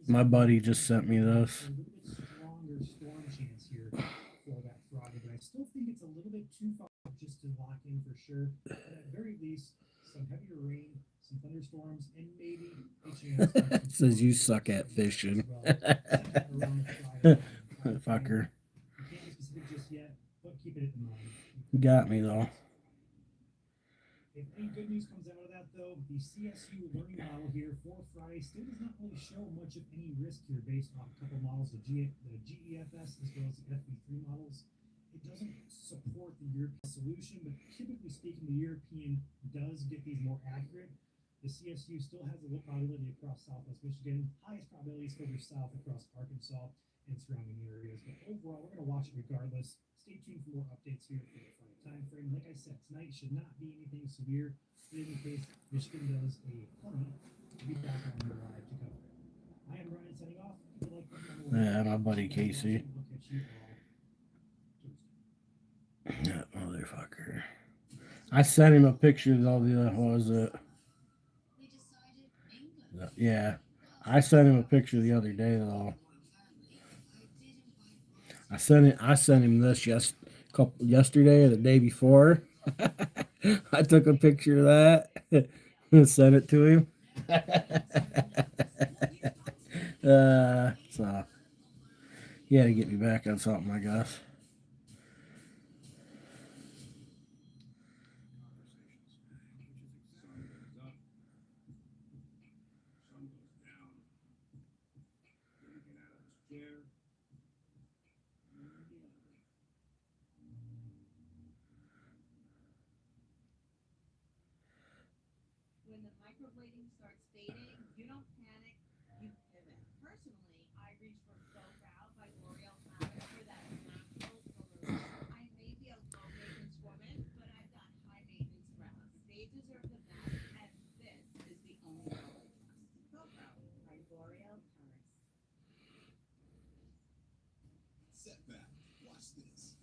My buddy just sent me this. Stronger storm chance here for that Friday, but I still think it's a little bit too far just to lock in for sure. But at very least, some heavier rain, some thunderstorms, and maybe a chance. It says you suck at fishing. Fucker. You can't be specific just yet, but keep it in mind. Got me though. If any good news comes out of that, though, the CSU learning model here for Friday still does not really show much of any risk here based off a couple models, the GEFS as well as the FV3 models. It doesn't support the European solution, but typically speaking, the European does get these more accurate. The CSU still has a low probability across Southwest Michigan, highest probabilities further south across Arkansas and surrounding areas. But overall, we're going to watch it regardless. Stay tuned for more updates here for the Friday time frame. Like I said, tonight should not be anything severe. In any case, Michigan does a plenty to be back on here live to cover it. I am Ryan signing off. If you like what Yeah, my buddy Casey. I'll catch you all Tuesday. That motherfucker. I sent him a picture of all the what was it? Yeah. I sent him a picture the other day though. I sent him this yesterday or the day before. I took a picture of that and sent it to him. So he had to get me back on something, I guess. When the microblading starts fading, you don't panic, you pivot. Personally, I reach for Bow Brow by L'Oreal Paris for that natural color. I may be a low maintenance woman, but I've got high maintenance brows. They deserve the best, and this is the only brow I trust. Bow Brow by L'Oreal Paris. Setback. Watch this.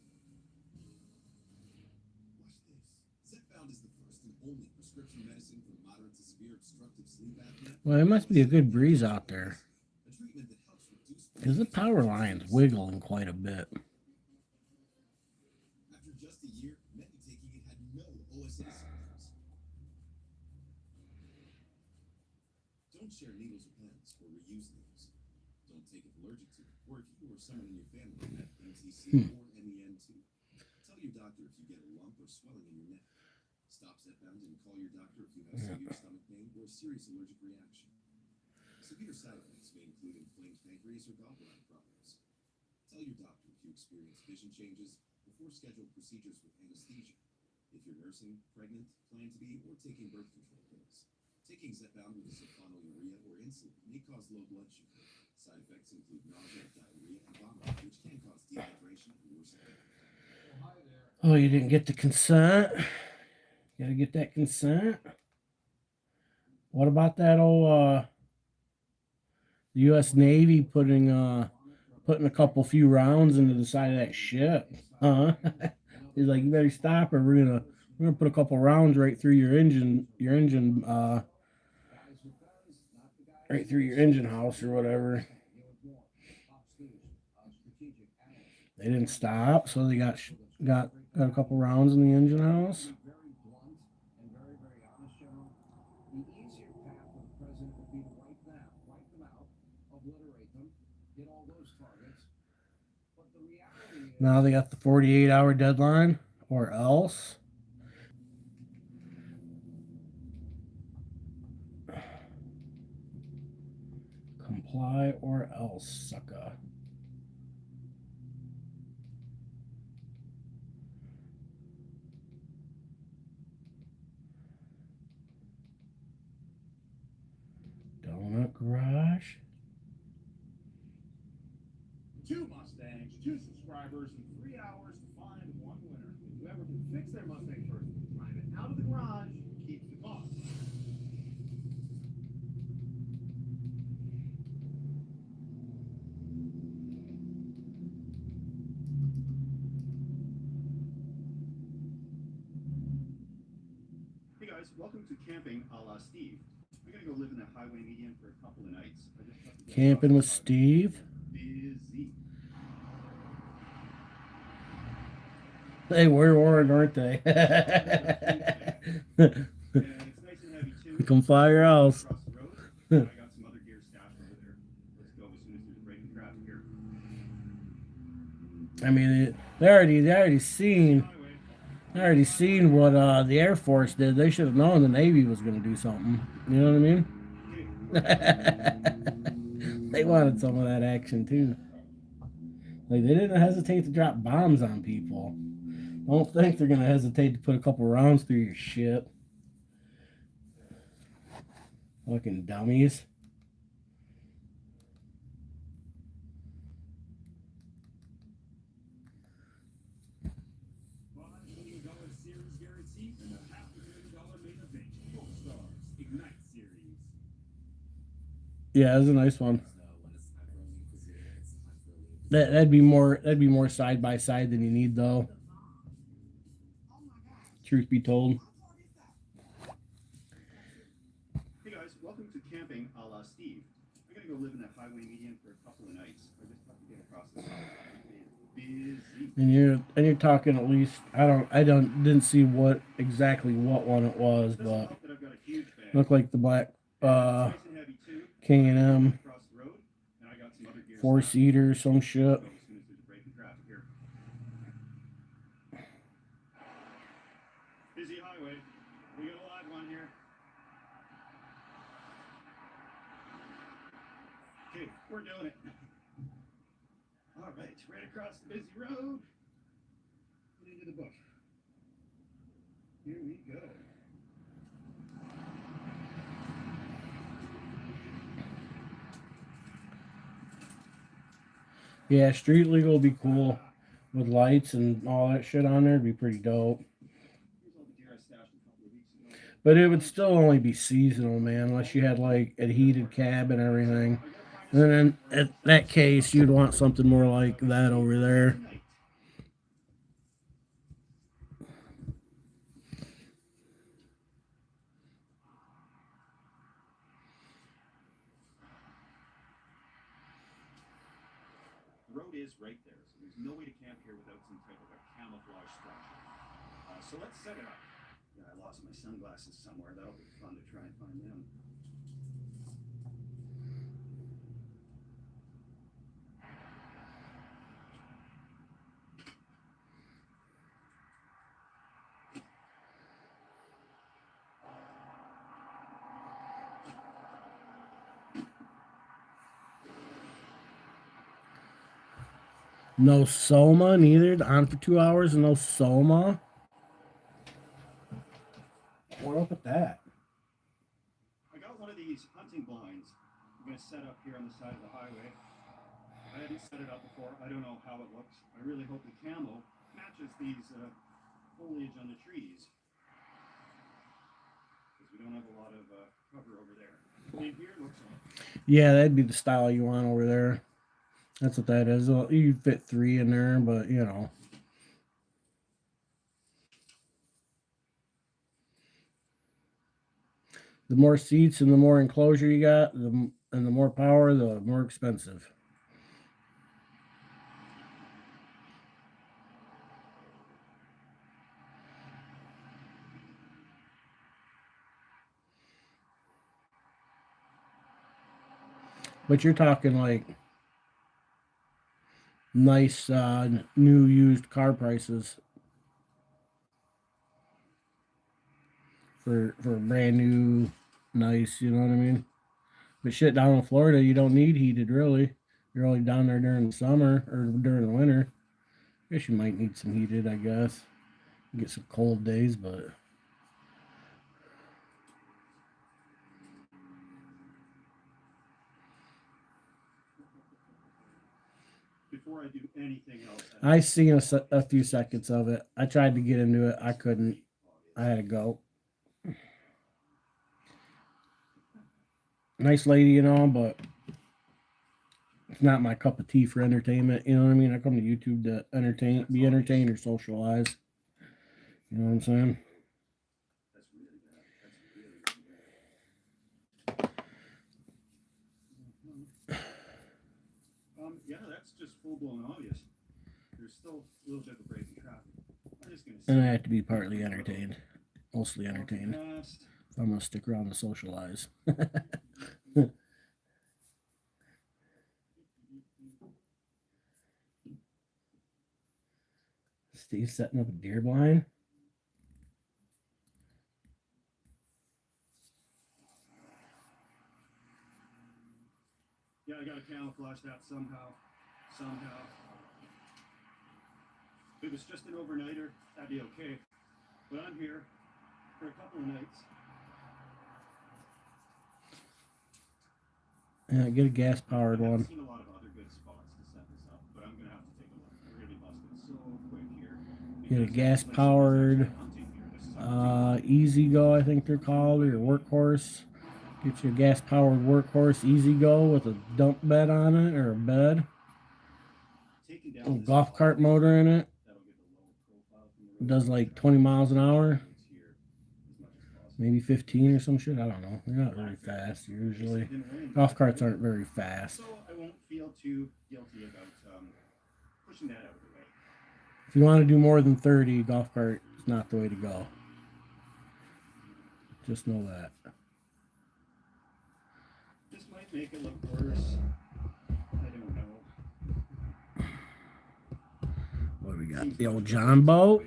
Zepbound is the first and only prescription medicine for moderate to severe obstructive sleep apnea. Well, it must be a good breeze out there. A treatment that helps reduce Because the power line's wiggling quite a bit. After just a year, many taking it had no OSA symptoms. Don't share needles or pens or reuse needles. Don't take if allergic to it, or if you or someone in your family have MTC or MEN2. Tell your doctor if you get a lump or swelling in your neck. Stop Zepbound and call your doctor if you have severe stomach pain or a serious allergic reaction. Severe side effects may include inflamed pancreas or gallbladder problems. Tell your doctor if you experience vision changes before scheduled procedures with anesthesia. If you're nursing, pregnant, plan to be, or taking birth control pills. Taking Zepbound with a sulfonylurea or insulin may cause low blood sugar. Side effects include nausea, diarrhea, and vomiting, which can cause dehydration and worsen pain. Oh, you didn't get the consent? Gotta get that consent. What about that old U.S. Navy putting a few rounds into the side of that ship? Huh? He's like, you better stop, or we're gonna put a couple rounds right through your engine right through your engine house or whatever. They didn't stop, so they got a couple rounds in the engine house. Now they got the 48-hour deadline, or else. Comply or else, sucker. Donut Garage. 2 Mustangs, 2 subscribers, and 3 hours to find one winner. Whoever can fix their Mustang first, drive it out of the garage, keeps the cost. Hey guys, welcome to camping a la Steve. I'm gonna go live in that highway median for a couple of nights. Camping with Steve. Busy. They were orange, aren't they? Come fly your house. I got some other gear stashed over there. Let's go as soon as there's a break in traffic here. I mean, they already seen I already seen what the Air Force did. They should have known the Navy was going to do something. You know what I mean? They wanted some of that action too. Like they didn't hesitate to drop bombs on people. Don't think they're going to hesitate to put a couple rounds through your shit. Fucking dummies. $5 million series guarantee and a $500 million main event. 4 stars. Ignite series. Yeah, that's a nice one. That'd be more side by side than you need though. Truth be told. Hey guys, welcome to camping a la Steve. I'm gonna go live in that highway median for a couple of nights. I just have to get across this highway. Busy. And you're talking at least I didn't see what exactly what one it was, but looked like the black K&M 4-seater, some shit. Busy highway. We got a live one here. Okay, we're doing it. All right, right across the busy road. Into the bush. Here we go. Yeah, street legal will be cool with lights and all that shit on there. It'd be pretty dope. But it would still only be seasonal, man, unless you had like a heated cab and everything. And then in that case, you'd want something more like that over there. The road is right there, so there's no way to camp here without some type of a camouflage structure. So let's set it up. Yeah, I lost my sunglasses somewhere. That'll be fun to try and find them. No Soma neither. On for 2 hours and no Soma. What up with that? I got one of these hunting blinds. I'm going to set up here on the side of the highway. I hadn't set it up before. I don't know how it looks. I really hope the camo matches these foliage on the trees. Because we don't have a lot of cover over there. In here looks like. Yeah, that'd be the style you want over there. That's what that is. Well, you fit 3 in there, but you know. The more seats and the more enclosure you got, and the more power, the more expensive. But you're talking like nice new used car prices for brand new nice, you know what I mean? But shit, down in Florida, you don't need heated really. You're only down there during the summer or during the winter. I guess you might need some heated, I guess. Get some cold days, but Before I do anything else, I seen a few seconds of it. I tried to get into it. I couldn't. I had to go. Nice lady, you know, but it's not my cup of tea for entertainment. You know what I mean? I come to YouTube to be entertained or socialize. You know what I'm saying? that's really bad. That's really bad. Yeah, that's just full blown obvious. There's still a little bit of a break in traffic. I'm just gonna. And I have to be partly entertained, mostly entertained. I'm gonna stick around to socialize. Steve's setting up a deer blind. Yeah, I gotta camouflage that somehow. If it was just an overnighter, that'd be okay. But I'm here for a couple of nights. Yeah, get a gas powered one. I've seen a lot of other good spots to set this up, but I'm gonna have to take a look. We're gonna be busting so quick here. Get a gas powered Easy Go, I think they're called, or Workhorse. Get your gas powered Workhorse Easy Go with a dump bed on it, or a bed. A golf cart motor in it. It does like 20 miles an hour. Maybe 15 or some shit. I don't know. They're not very fast usually. Golf carts aren't very fast. So I won't feel too guilty about pushing that out of the way. If you want to do more than 30, golf cart is not the way to go. Just know that. This might make it look worse. I don't know. What do we got? The old John boat.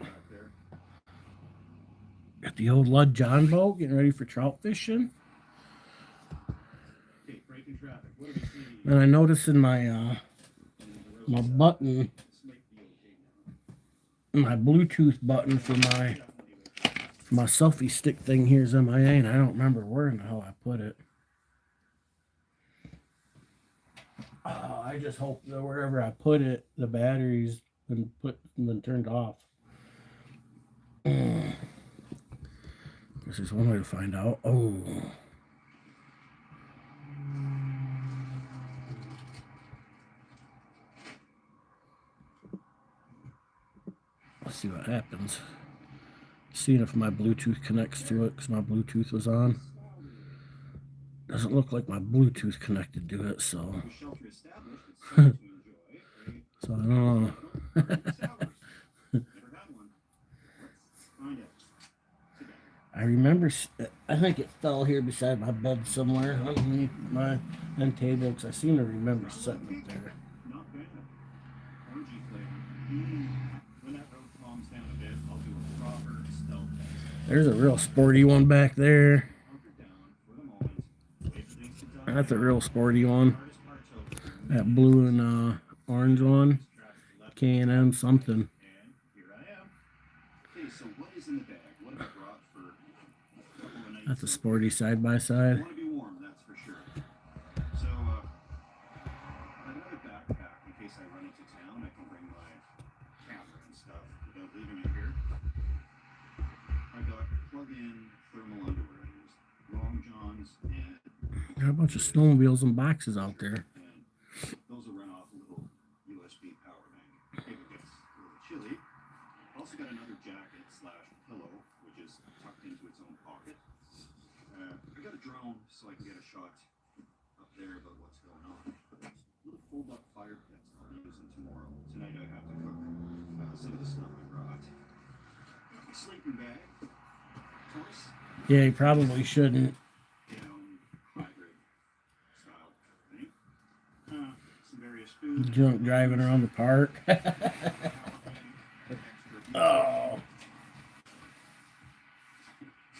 Got the old Lud John boat getting ready for trout fishing. Okay, breaking traffic. What do we see? And I noticed in my my button, my Bluetooth button for my selfie stick thing here is MIA, and I don't remember where in the hell I put it. I just hope that wherever I put it, the battery's been turned off. This is one way to find out. Oh. Let's see what happens. Seeing if my Bluetooth connects to it, because my Bluetooth was on. Doesn't look like my Bluetooth connected to it, so. So I don't know. I remember, I think it fell here beside my bed somewhere underneath my end table, because I seem to remember setting it there. Not bad. Orangey flavor. When that road calms down a bit, I'll do a proper stealth test. There's a real sporty one back there. Hunker down for the moment. Wait for things to die. That's a real sporty one. That blue and orange one. K&M something. And here I am. Okay, so what is in the bag? What have I brought for a couple of nights? That's a sporty side by I side. want to be warm, that's for sure. So, I got a backpack in case I run into town. I can bring my camera and stuff without leaving it here. I got plug-in thermal underwear. There's long johns and Got a bunch of snowmobiles and boxes out there. those will run off a little USB power bank if it gets a little chilly. Also got another jacket / pillow, which is tucked into its own pocket. I got a drone so I can get a shot up there about what's going on. Little fold-up fire pits I'll be using tomorrow. Tonight I have to cook some of the stuff I brought. Sleeping bag. Tortoise. Yeah, you probably shouldn't. Hybrid style thing. Some various food. Drunk driving around the park. Oh.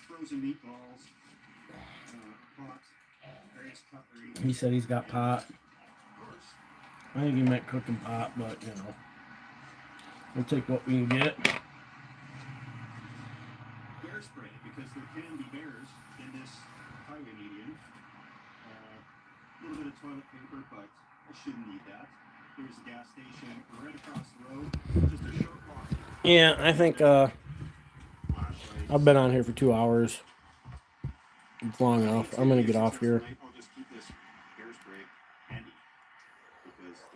Frozen meatballs. Pot. Various cutlery. He said he's got pot. I think he meant cooking pot, but you know. We'll take what we can get. Bear spray, because there can be bears in this highway median. A little bit of toilet paper, but I shouldn't need that. There's a gas station right across the road. Just a short walk. Yeah, I think I've been on here for 2 hours. It's long enough. I'm gonna get off here. I'll just keep this bear spray handy.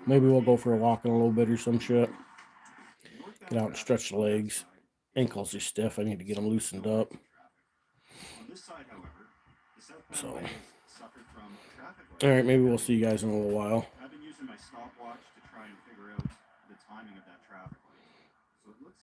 Maybe we'll go for a walk in a little bit or some shit. Get out and stretch the legs. Ankles are stiff. I need to get them loosened up. On this side, however, the southbound So, lane suffered from traffic all right, maybe we'll see you guys in a little while. I've been using my stopwatch to try and figure out the timing of that traffic light. So it looks